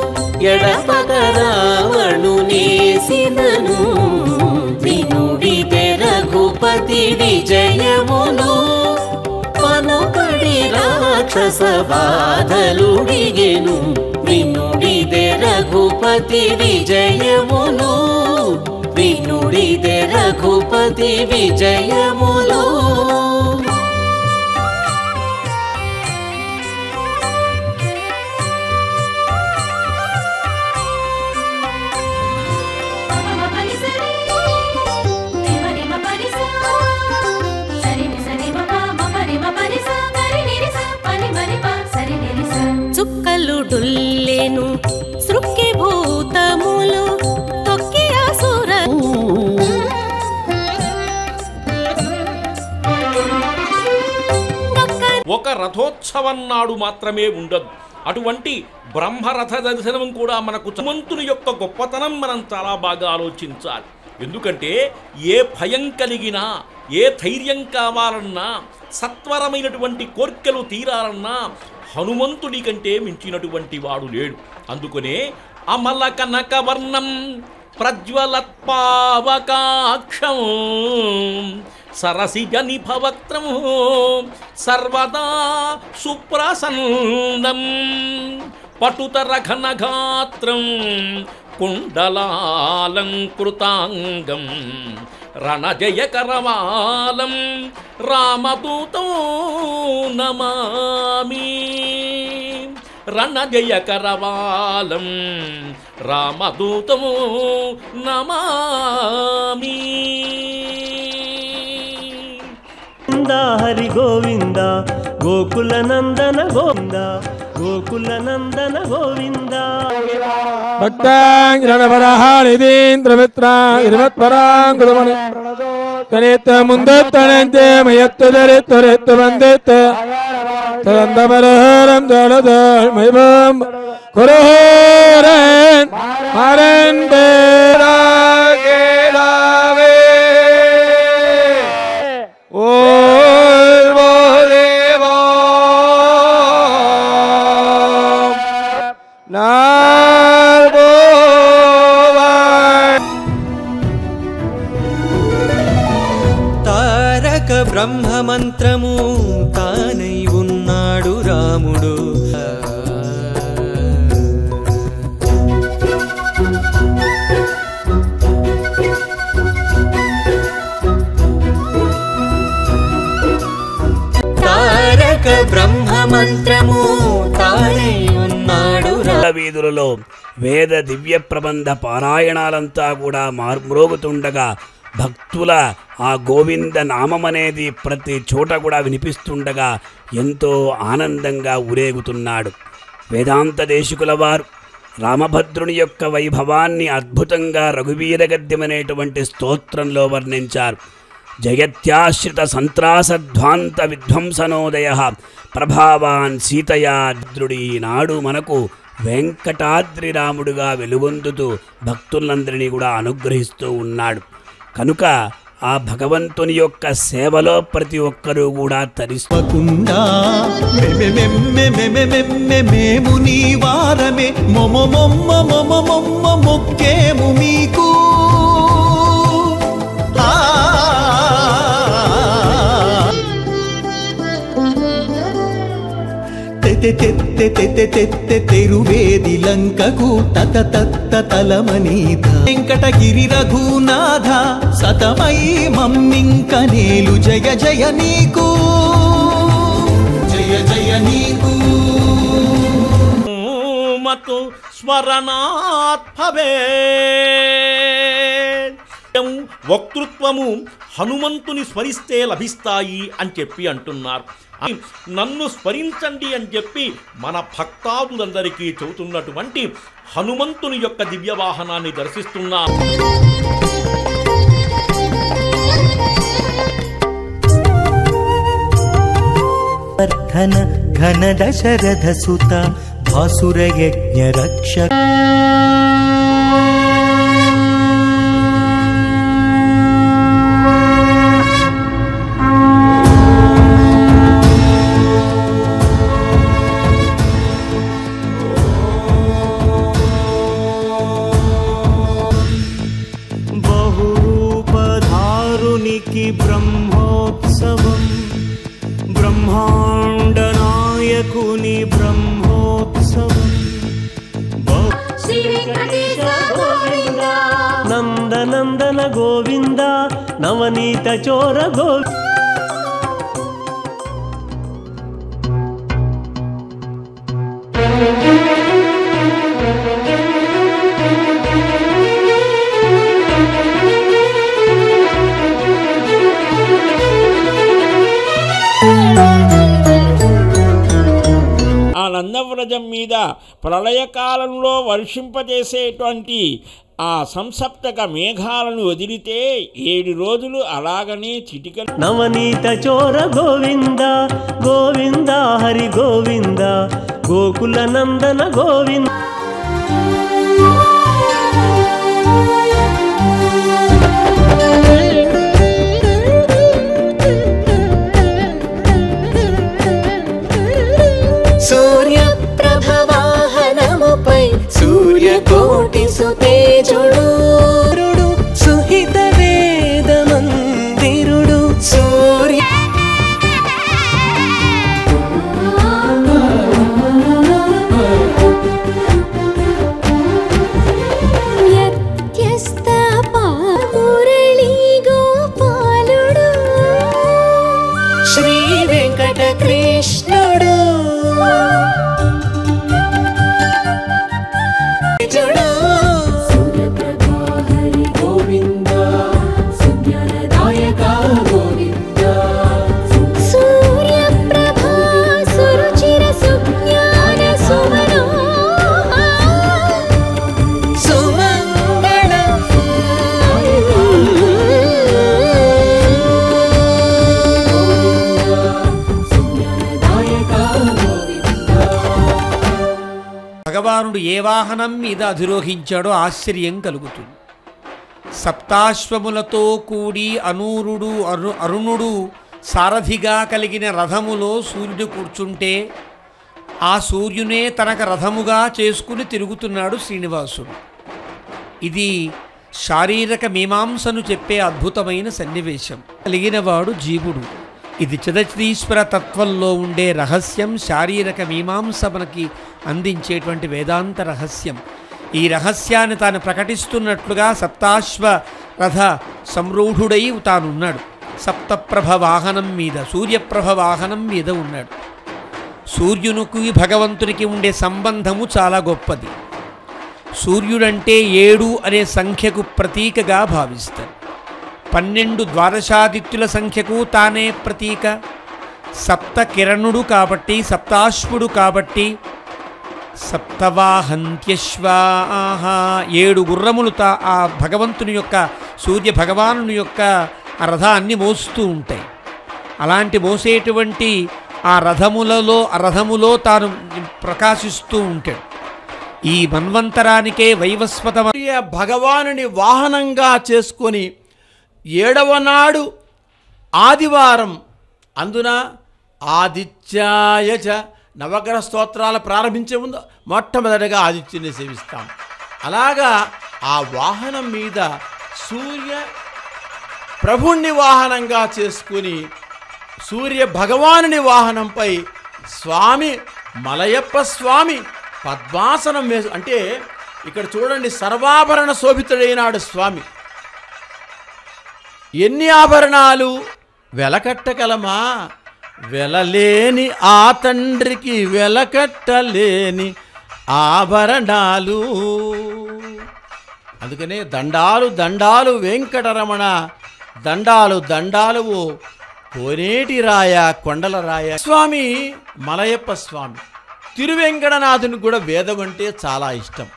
S12: ఎడపక రావణునేసినను వినుడితే రఘుపతి విజయములు పనుపడి రాక్షస బాధలుడిగెను వినుడితే రఘుపతి విజయములు వినుడితే రఘుపతి విజయములు
S13: చుక్కలు డుల్లెను సృక్కి భూతములు తొక్కి అసుర
S10: ఒక రథోత్సవం నాడు మాత్రమే ఉండదు. అటువంటి బ్రహ్మరథ దర్శనం కూడా మనకు హనుమంతుని యొక్క గొప్పతనం మనం చాలా బాగా ఆలోచించాలి. ఎందుకంటే ఏ భయం కలిగినా, ఏ ధైర్యం కావాలన్నా, సత్వరమైనటువంటి కోర్కెలు తీరాలన్నా హనుమంతుడి కంటే మించినటువంటి వాడు లేడు. అందుకనే అమల కనక వర్ణం ప్రజ్వలత్పావకాక్షం సరసిజ నిభవక్త్రం సర్వదా సుప్రసన్నం పటుతర ఘనగాత్రం కుండలాలంకృతాంగం రణజయకరవాలం రామదూతో నమామి రణజయకరవాలం రామదూతో నమామి.
S14: హరి గోవింద గోకుల నందన గోవింద గోకుల నందన గోవింద
S1: ಭಕ್ತಾಂಗ್ರವರಹಾಳಿದೀಂದ್ರಮಿತ್ರಾಂಗುರುಮನಿ ತನಿತ ಮುಂದತ್ತನಂತೆ ಮಯತ್ತದರಿತ್ತರಿತ್ತು ಬಂದಿತ್ತ ತದಂದಮರಹರಂ ದಳದಳ್ ಮೈಬಂ ಕುರುಹರನ್ ಮರನ್ ಬೇರಾಗೇಲಾವೇ ಓ
S16: తారక బ్రహ్మ మంత్రము తానై ఉన్నాడు రాముడు. తారక బ్రహ్మ మంత్రము తానై ఉన్నాడు
S17: వీధులలో వేద దివ్య ప్రబంధ పారాయణాలంతా కూడా మార్మ్రోగుతుండగా భక్తుల ఆ గోవింద నామమనేది ప్రతి చోట కూడా వినిపిస్తుండగా ఎంతో ఆనందంగా ఊరేగుతున్నాడు. వేదాంత దేశికుల వారు రామభద్రుని యొక్క వైభవాన్ని అద్భుతంగా రఘువీర గద్యమనేటువంటి స్తోత్రంలో వర్ణించారు. జగత్యాశ్రిత సంత్రాసధ్వాంత విధ్వంసనోదయ ప్రభావాన్ సీతయా ద్రుడి నాడు మనకు వెంకటాద్రి రాముడుగా వెలుగొందుతూ భక్తులందరినీ కూడా అనుగ్రహిస్తూ ఉన్నాడు. కనుక ఆ భగవంతుని యొక్క సేవలో ప్రతి ఒక్కరూ కూడా తరిస్తకుండా
S18: మేము నీ వారమే మొక్కేము మీకు తెరువేది లంకకు తత తలమనీత వెంకటగిరి రఘునాథ సతమై మమ్మింక నేలు జయ జయ నీకు జయ జయ నీకు
S10: మతు స్మరణాత్భవే వక్తృత్వము హనుమంతుని స్మరిస్తే లభిస్తాయి అని చెప్పి అంటున్నారు. నన్ను స్మరించండి అని చెప్పి మన భక్తాదులందరికీ చెబుతున్నటువంటి హనుమంతుని యొక్క దివ్య వాహనాన్ని దర్శిస్తున్నాం.
S18: ఘన దశరథ సుత భాసుర యజ్ఞ రక్షక
S14: బ్రహ్మాండ నాయకుని బ్రహ్మోత్సవం
S7: శ్రీ వెంకటేశ గోవింద
S14: నందనందన గోవింద నవనీత చోర గోవింద
S10: ఆ నందవ్రజం మీద ప్రళయకాలంలో వర్షింపజేసేటువంటి ఆ సంసప్తక మేఘాలను వదిలితే 7 రోజులు అలాగనే చిటికలు.
S14: నవనీత చోర గోవింద గోవింద హరి గోవింద గోకుల నందన గోవింద
S12: సూర్యప్రభవాహనముపై సూర్యకోటి సుతేజుడు సుహిత వేద మందిరుడు సూర్య వ్యత్యస్త మురళీ గోపాలుడు శ్రీ వెంకట కృష్ణుడు
S19: భగవానుడు ఏ వాహనం మీద అధిరోహించాడో ఆశ్చర్యం కలుగుతుంది. సప్తాశ్వములతో కూడి అనూరుడు అరుణుడు సారథిగా కలిగిన రథములో సూర్యుడు కూర్చుంటే ఆ సూర్యునే తనకు రథముగా చేసుకుని తిరుగుతున్నాడు శ్రీనివాసుడు. ఇది శారీరక మీమాంసను చెప్పే అద్భుతమైన సన్నివేశం. కలిగినవాడు జీవుడు. ఇది చిదచీశ్వర తత్వంలో ఉండే రహస్యం. శారీరక మీమాంస మనకి అందించేటువంటి వేదాంత రహస్యం. ఈ రహస్యాన్ని తాను ప్రకటిస్తున్నట్లుగా సప్తాశ్వ రథ సంరూఢుడై తానున్నాడు. సప్తప్రభ వాహనం మీద, సూర్యప్రభ వాహనం మీద ఉన్నాడు. సూర్యునికి భగవంతునికి ఉండే సంబంధము చాలా గొప్పది. సూర్యుడంటే 7 అనే సంఖ్యకు ప్రతీకగా భావిస్తారు. 12 ద్వాదశాదిత్యుల సంఖ్యకు తానే ప్రతీక. సప్త కిరణుడు కాబట్టి, సప్తాశ్వుడు కాబట్టి, సప్తవాహంత్యశ్వాహ 7 గుర్రములు ఆ భగవంతుని యొక్క, సూర్య భగవానుని యొక్క ఆ రథాన్ని మోస్తూ ఉంటాయి. అలాంటి మోసేటువంటి ఆ రథములో తాను ప్రకాశిస్తూ ఉంటాడు. ఈ మన్వంతరానికే వైవస్వత
S1: భగవానుని వాహనంగా చేసుకొని 7వ నాడు ఆదివారం అందున ఆదిత్యాయ చ నవగ్రహ స్తోత్రాలు ప్రారంభించే ముందు మొట్టమొదటిగా ఆదిత్యుని సేవిస్తాం. అలాగా ఆ వాహనం మీద సూర్య ప్రభుణ్ణి వాహనంగా చేసుకుని సూర్య భగవానుని వాహనంపై స్వామి మలయప్ప స్వామి పద్మాసనం అంటే ఇక్కడ చూడండి, సర్వాభరణ శోభితుడైనాడు స్వామి. ఎన్ని ఆభరణాలు వెలకట్టగలమా? వెలలేని ఆ తండ్రికి వెలకట్టలేని ఆభరణాలు. అందుకనే దండాలు దండాలు వెంకటరమణ, దండాలు దండాలు కోనేటి రాయ కొండల రాయ. స్వామి మలయప్ప స్వామి తిరువెంకటనాథునికి కూడా వేదం అంటే చాలా ఇష్టం.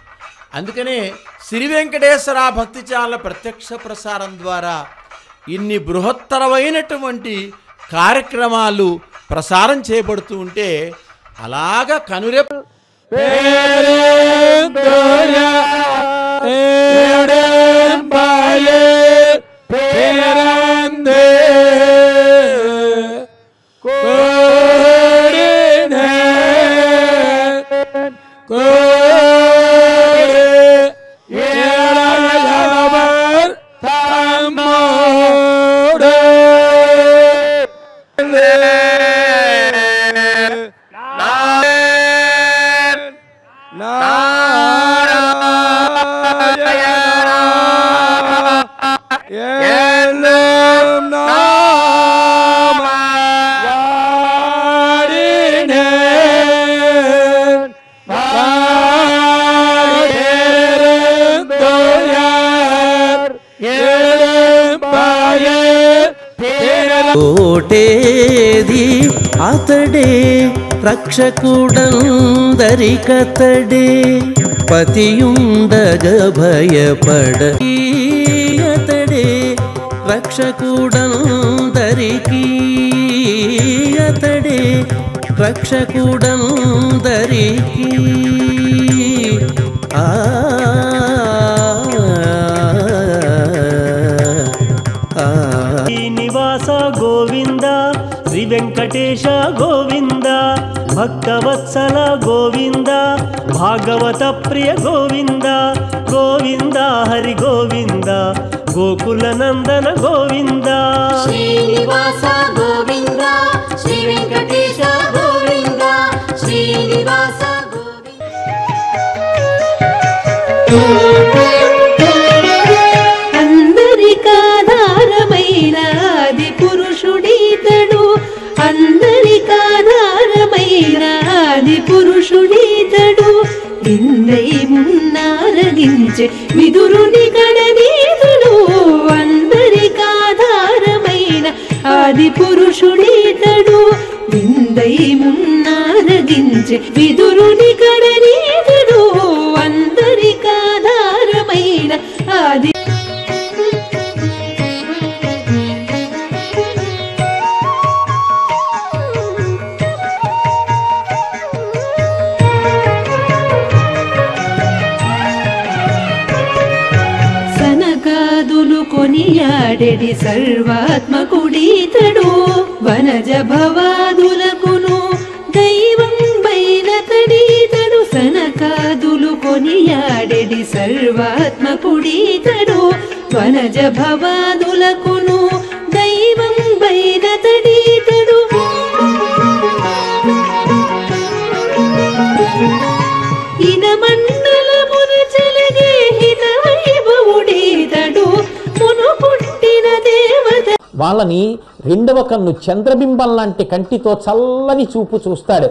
S1: అందుకనే శ్రీ వెంకటేశ్వర భక్తి ఛానల్ ప్రత్యక్ష ప్రసారం ద్వారా ఇన్ని బృహత్తరమైనటువంటి కార్యక్రమాలు ప్రసారం చేయబడుతూ ఉంటే అలాగా కనురెప్ప
S18: భయపడేది అతడే, రక్షకుడందరికతడే. పతియుండగ భయపడ అతడే, రక్షకుడందరికీ అతడే, రక్షకుడందరికీ.
S14: శ్రీనివాస గోవింద, శ్రీ వెంకటేశ గోవింద, భక్తవత్సల గోవింద, భాగవత ప్రియ గోవింద, గోవింద హరి గోవింద, గోకుల నందన గోవింద.
S7: శ్రీనివాస గోవింద, శ్రీ వెంకటేశ గోవింద, శ్రీనివాస
S13: అందరికాధారమైన ఆది పురుషుడీతడు, అందరికాధారమైన ఆది పురుషుడీతడు. ఇందై మున్నారగించే విదురుని కడనీతుడు, అందరికాధారమైన ఆది పురుషుడీతడు. ఇందై మున్నారగించే విదురుని కడనీతుడు, అందరికాధారమైన ఆది. సనకాదులు కొనియాడెడి సర్వాత్మకుడీతడు, వనజ భవాదులకును దైవం బైనతడీతడు. సనకాదులు కొనియాడెడి సర్వాత్మకుడీతడు, వనజ భవాదులకును దైవం బైనతడీతడు. ఇనమండలమున చెలగే హితవైభవుడీతడు, మును పుట్టిన దేవత.
S8: వాళ్ళని రెండవ కన్ను చంద్రబింబం లాంటి కంటితో చల్లని చూపు చూస్తాడు.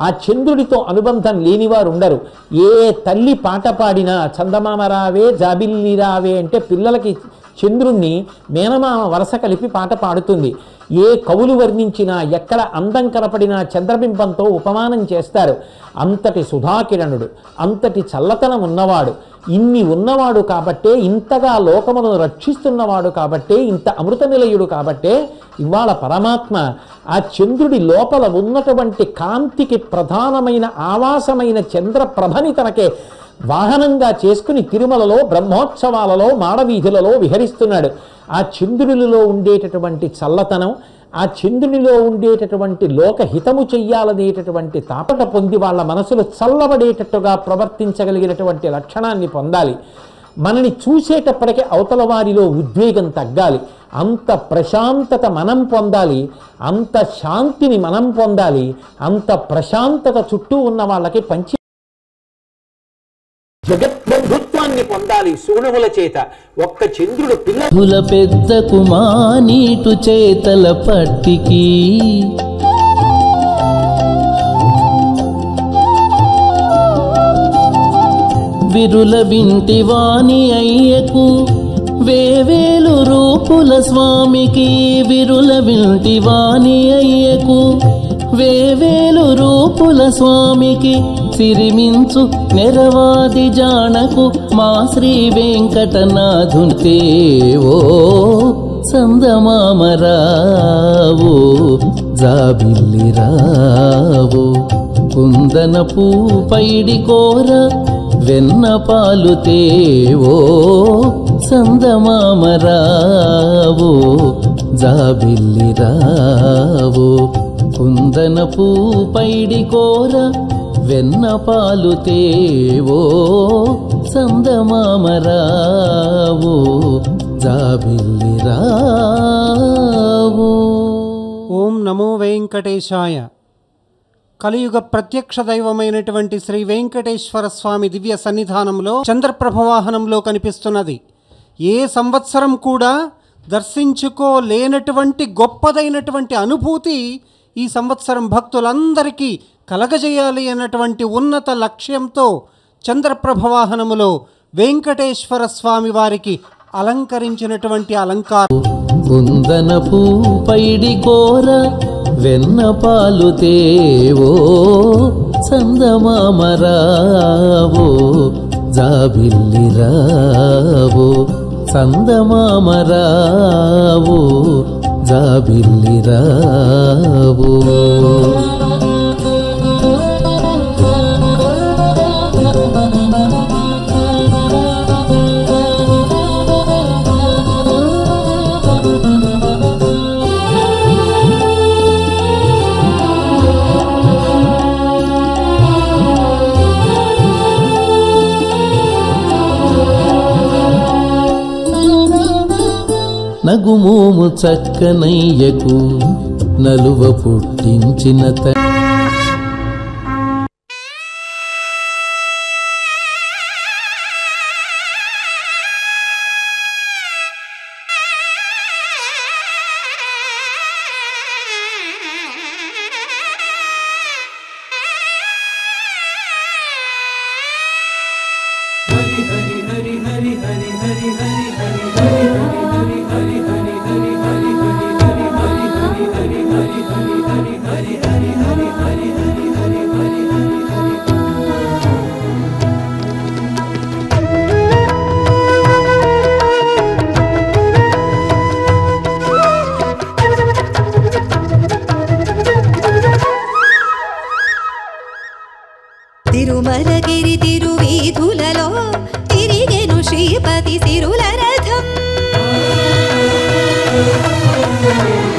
S8: ఆ చంద్రుడితో అనుబంధం లేనివారు ఉండరు. ఏ తల్లి పాట పాడినా చందమామ రావే జాబిల్లి రావే అంటే పిల్లలకి చంద్రుణ్ణి మేనమామ వరస కలిపి పాట పాడుతుంది. ఏ కవులు వర్ణించినా ఎక్కడ అందం కనపడినా చంద్రబింబంతో ఉపమానం చేస్తారు. అంతటి సుధాకిరణుడు, అంతటి చల్లతనం ఉన్నవాడు, ఇన్ని ఉన్నవాడు కాబట్టే, ఇంతగా లోకమును రక్షిస్తున్నవాడు కాబట్టే, ఇంత అమృత నిలయుడు కాబట్టే ఇవాళ పరమాత్మ ఆ చంద్రుడి లోపల ఉన్నటువంటి కాంతికి ప్రధానమైన ఆవాసమైన చంద్రప్రభని తనకే వాహనంగా చేసుకుని తిరుమలలో బ్రహ్మోత్సవాలలో మాడవీధులలో విహరిస్తున్నాడు. ఆ చంద్రునిలో ఉండేటటువంటి చల్లతనం, ఆ చంద్రునిలో ఉండేటటువంటి లోకహితము చెయ్యాలనేటటువంటి తాపట పొంది వాళ్ళ మనసులు చల్లబడేటట్టుగా ప్రవర్తించగలిగినటువంటి లక్షణాన్ని పొందాలి. మనని చూసేటప్పటికీ అవతల వారిలో ఉద్వేగం తగ్గాలి. అంత ప్రశాంతత మనం పొందాలి, అంత శాంతిని మనం పొందాలి, అంత ప్రశాంతత చుట్టూ ఉన్న వాళ్ళకి పంచి జగద్బంధుత్వాన్ని పొందాలి సూనుముల చేత. ఒక్క చంద్రుడు
S18: పిల్ల పెద్ద కుమానీటు చేతల పట్టికి విరుల వింటి వాణి అయ్యకు వేవేలు రూపుల స్వామికి, విరుల వింటి వాణి అయ్యకు వేవేలు రూపుల స్వామికి. సిరిమించు నెరవాది జానకు మా శ్రీ వెంకటనాథునితేవో సందమామరావో జాబిల్లిరావో కుందనపు పైడి కోర వెన్న పాలు తేవో సందమామరావో జాబిల్లిరావో కుందనపు పైడి కోర వెన్న పాలు తేవో సందమామరావో జాబిల్లిరావో.
S20: ఓం నమో వెంకటేశాయ. కలియుగ ప్రత్యక్ష దైవమైనటువంటి శ్రీ వెంకటేశ్వర స్వామి దివ్య సన్నిధానంలో చంద్రప్రభ వాహనంలో కనిపిస్తున్నది. ఏ సంవత్సరం కూడా దర్శించుకోలేనటువంటి గొప్పదైనటువంటి అనుభూతి ఈ సంవత్సరం భక్తులందరికీ కలగజేయాలి అన్నటువంటి ఉన్నత లక్ష్యంతో చంద్రప్రభ వాహనములో వెంకటేశ్వర స్వామి వారికి అలంకరించినటువంటి అలంకారం
S18: కుందనపు పైడి కోర వెన్న పాలు తేవో చందమామరావో జాబిల్లిరావో చందమామరావో జాబిల్లిరావో నగుమోము చక్కనయ్యకు నలువ పుట్టించిన
S12: తిరుమలగిరి తిరువీధులలో తిరిగెను శ్రీపతి సిరుల రథం.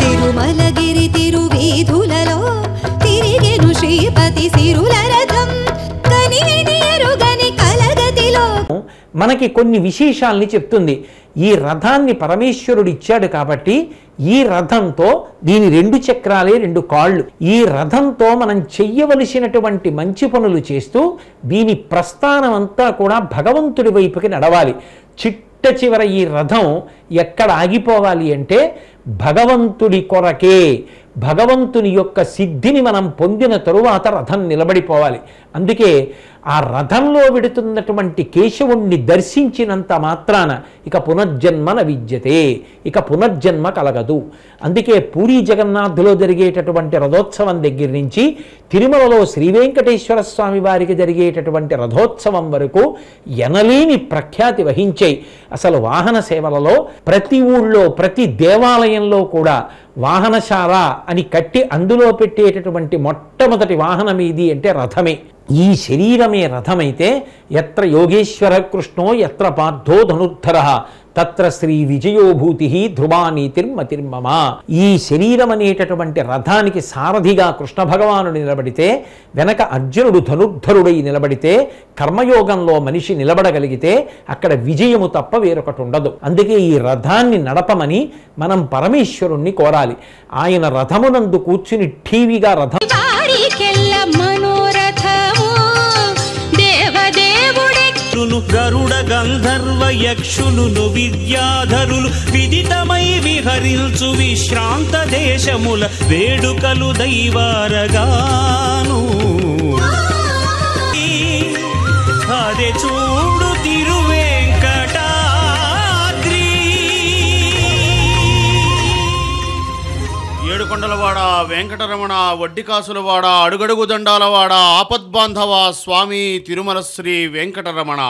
S12: తిరుమలగిరి తిరువీధులలో తిరిగెను శ్రీపతి సిరుల రథం. కనివిని ఎరుగని కలగతిలో
S8: మనకి కొన్ని విశేషాల్ని చెప్తుంది. ఈ రథాన్ని పరమేశ్వరుడు ఇచ్చాడు కాబట్టి ఈ రథంతో దీని 2 చక్రాలే 2 కాళ్ళు. ఈ రథంతో మనం చెయ్యవలసినటువంటి మంచి పనులు చేస్తూ దీని ప్రస్థానం అంతా కూడా భగవంతుడి వైపుకి నడవాలి. చిట్ట చివర ఈ రథం ఎక్కడ ఆగిపోవాలి అంటే భగవంతుడి కొరకే, భగవంతుని యొక్క సిద్ధిని మనం పొందిన తరువాత రథం నిలబడిపోవాలి. అందుకే ఆ రథంలో విడుతున్నటువంటి కేశవుణ్ణి దర్శించినంత మాత్రాన ఇక పునర్జన్మ విద్యతే, ఇక పునర్జన్మ కలగదు. అందుకే పూరీ జగన్నాథులో జరిగేటటువంటి రథోత్సవం దగ్గర నుంచి తిరుమలలో శ్రీ వెంకటేశ్వర స్వామి వారికి జరిగేటటువంటి రథోత్సవం వరకు ఎనలేని ప్రఖ్యాతి వహించాయి. అసలు వాహన సేవలలో ప్రతి ఊళ్ళో ప్రతి దేవాలయంలో కూడా వాహనశాల అని కట్టి అందులో పెట్టేటటువంటి మొట్టమొదటి వాహనం ఏది అంటే రథమే. ఈ శరీరమే రథమైతే ఎత్ర యోగేశ్వర కృష్ణో ఎత్ర పార్థో ధనుర్ధర తత్ర శ్రీ విజయోభూతి ధ్రువానీతిర్మతిర్మమ. ఈ శరీరం అనేటటువంటి రథానికి సారథిగా కృష్ణ భగవానుడు నిలబడితే, వెనక అర్జునుడు ధనుర్ధరుడై నిలబడితే, కర్మయోగంలో మనిషి నిలబడగలిగితే అక్కడ విజయము తప్ప వేరొకటి ఉండదు. అందుకే ఈ రథాన్ని నడపమని మనం పరమేశ్వరుణ్ణి కోరాలి. ఆయన రథమునందు కూర్చుని ఠీవిగా రథం
S14: గరుడ గంధర్వ యక్షులు విద్యాధరులు విదితమై విహరించు విశ్రాంత దేశముల వేడుకలు దైవారగాను. అదే చూడు తిరువేంకటాద్రి.
S9: ఏడుకొండలవాడ వెంకటరమణ వడ్డికాసులవాడ అడుగడుగు దండాలవాడ ఆపద్బాంధవ స్వామి తిరుమల శ్రీ వెంకటరమణ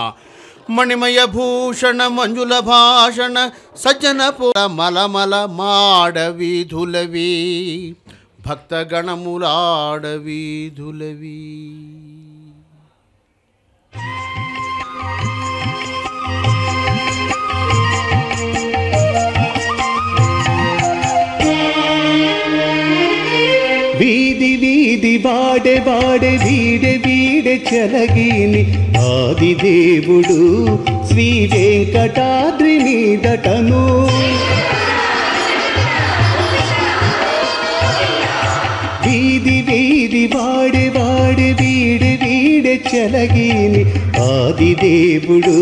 S9: మణిమయ భూషణ మంజుల భాషణ సజ్జన పుల మలమల మాడవీధులవి భక్తగణములాడవీధులవి.
S14: వీధి వీధి వాడే వాడే వీడే వీడే చెలగిని ఆదిదేవుడు శ్రీ వెంకటాద్రి మీదటను. వీధి వీధి వాడే వాడే వీడే వీడే చెలగిని ఆదిదేవుడు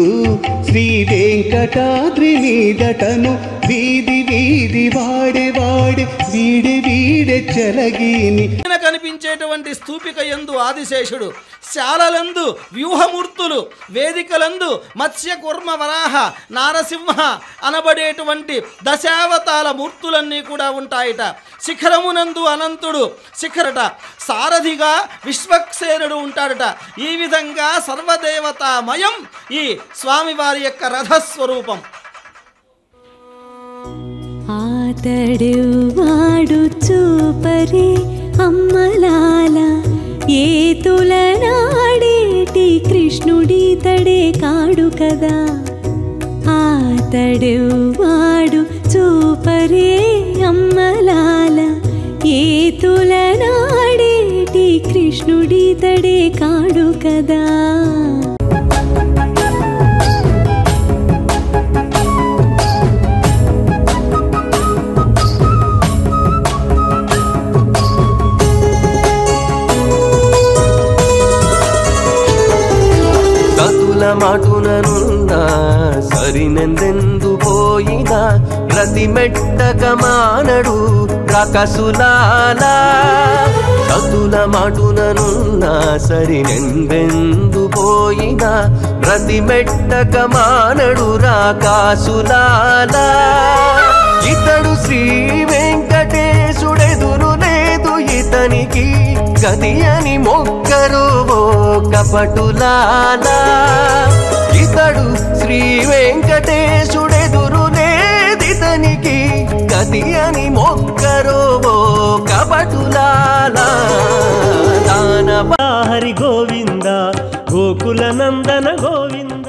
S14: శ్రీ వెంకటాద్రి మీదటను. వీధి వీధి వాడే వాడే వీడే వీడే చలగీని.
S19: కనిపించేటువంటి స్తూపిక యందు ఆదిశేషుడు, శాలలందు వ్యూహమూర్తులు, వేదికలందు మత్స్య కూర్మ వరాహ నారసింహ అనబడేటువంటి దశావతాల మూర్తులన్నీ కూడా ఉంటాయట. శిఖరమునందు అనంతుడు శిఖరట, సారథిగా విశ్వక్సేనుడు ఉంటాడట. ఈ విధంగా సర్వదేవతామయం ఈ స్వామివారి యొక్క రథస్వరూపం.
S13: ఆతడెవ్వాడు చూపరే అమ్మలాల, ఏతులనాడేటి కృష్ణుడితడే కాడు కదా. ఆతడెవ్వాడు చూపరే అమ్మలాల, ఏతులనాడేటి కృష్ణుడితడే కాడు కదా.
S16: మాటుననున్నా సరినెందెందు పోయినా ప్రతి మెట్టక మానడు రకసులాలా. సతుల మాటుననున్నా సరినెందెందు పోయినా ప్రతి మెట్టక మానడు రాకాసులాలా. ఇతడు శ్రీ వెంకటేశుడెదురు లేదు ఇతనికి గది అని మొక్కరు ఓ కపటులాలా. ఇతడు శ్రీ వెంకటేశుడెదురు లేదితనికి గది అని మొక్కరు ఓ కపటులాలా.
S21: హరి గోవింద గోకుల నందన గోవింద.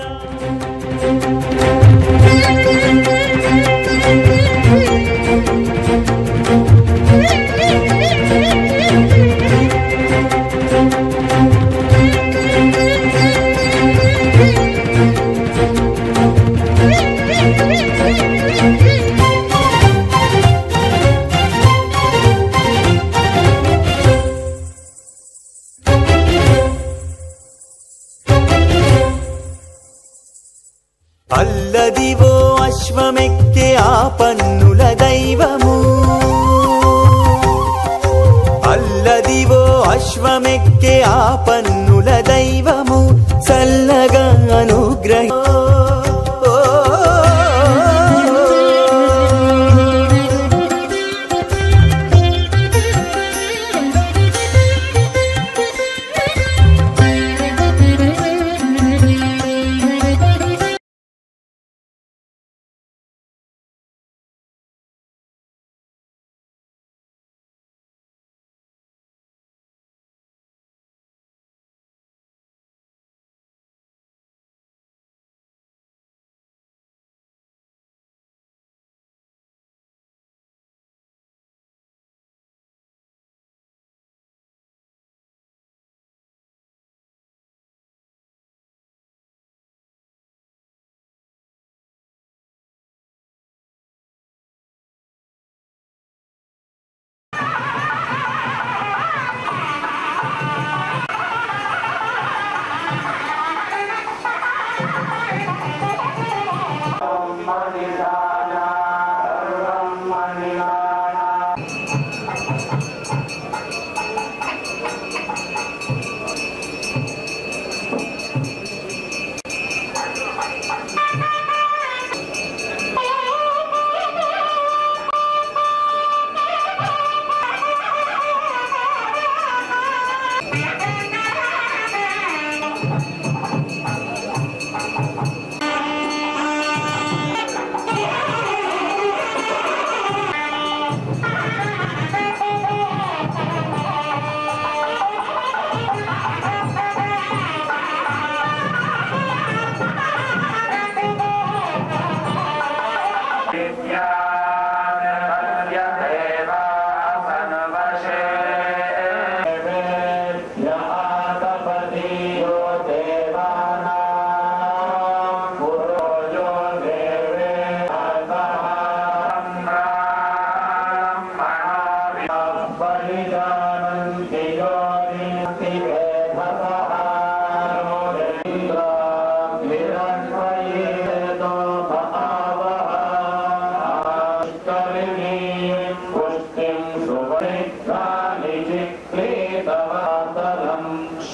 S16: అల్లదివో అశ్వమెక్కే ఆ పన్నుల దైవము, అల్లదివో అశ్వమెక్కే ఆ పన్నుల దైవము చల్లగా అనుగ్రహ.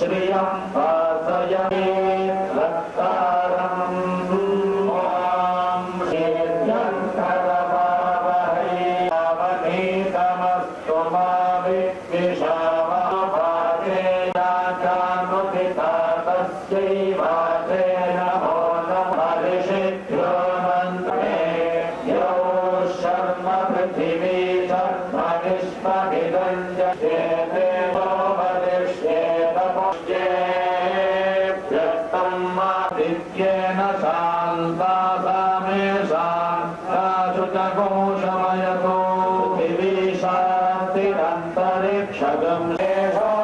S2: श्रियं पार्थये रक्तारम् ॐ श्रीयङ्करभावहै आवनीतमस्तु मा विद्विषावभागे याचानुदिता तस्यै वाचे नमो नमः ऋषिभ्यो मन्त्रे यो शर्म पृथिवी शर्म विश्वमिदञ्जयते व्यक्तम् शान्ता सामे शान्ताशुचकोशमयतो दिवि शान्तिरन्तरिक्षगं शेषो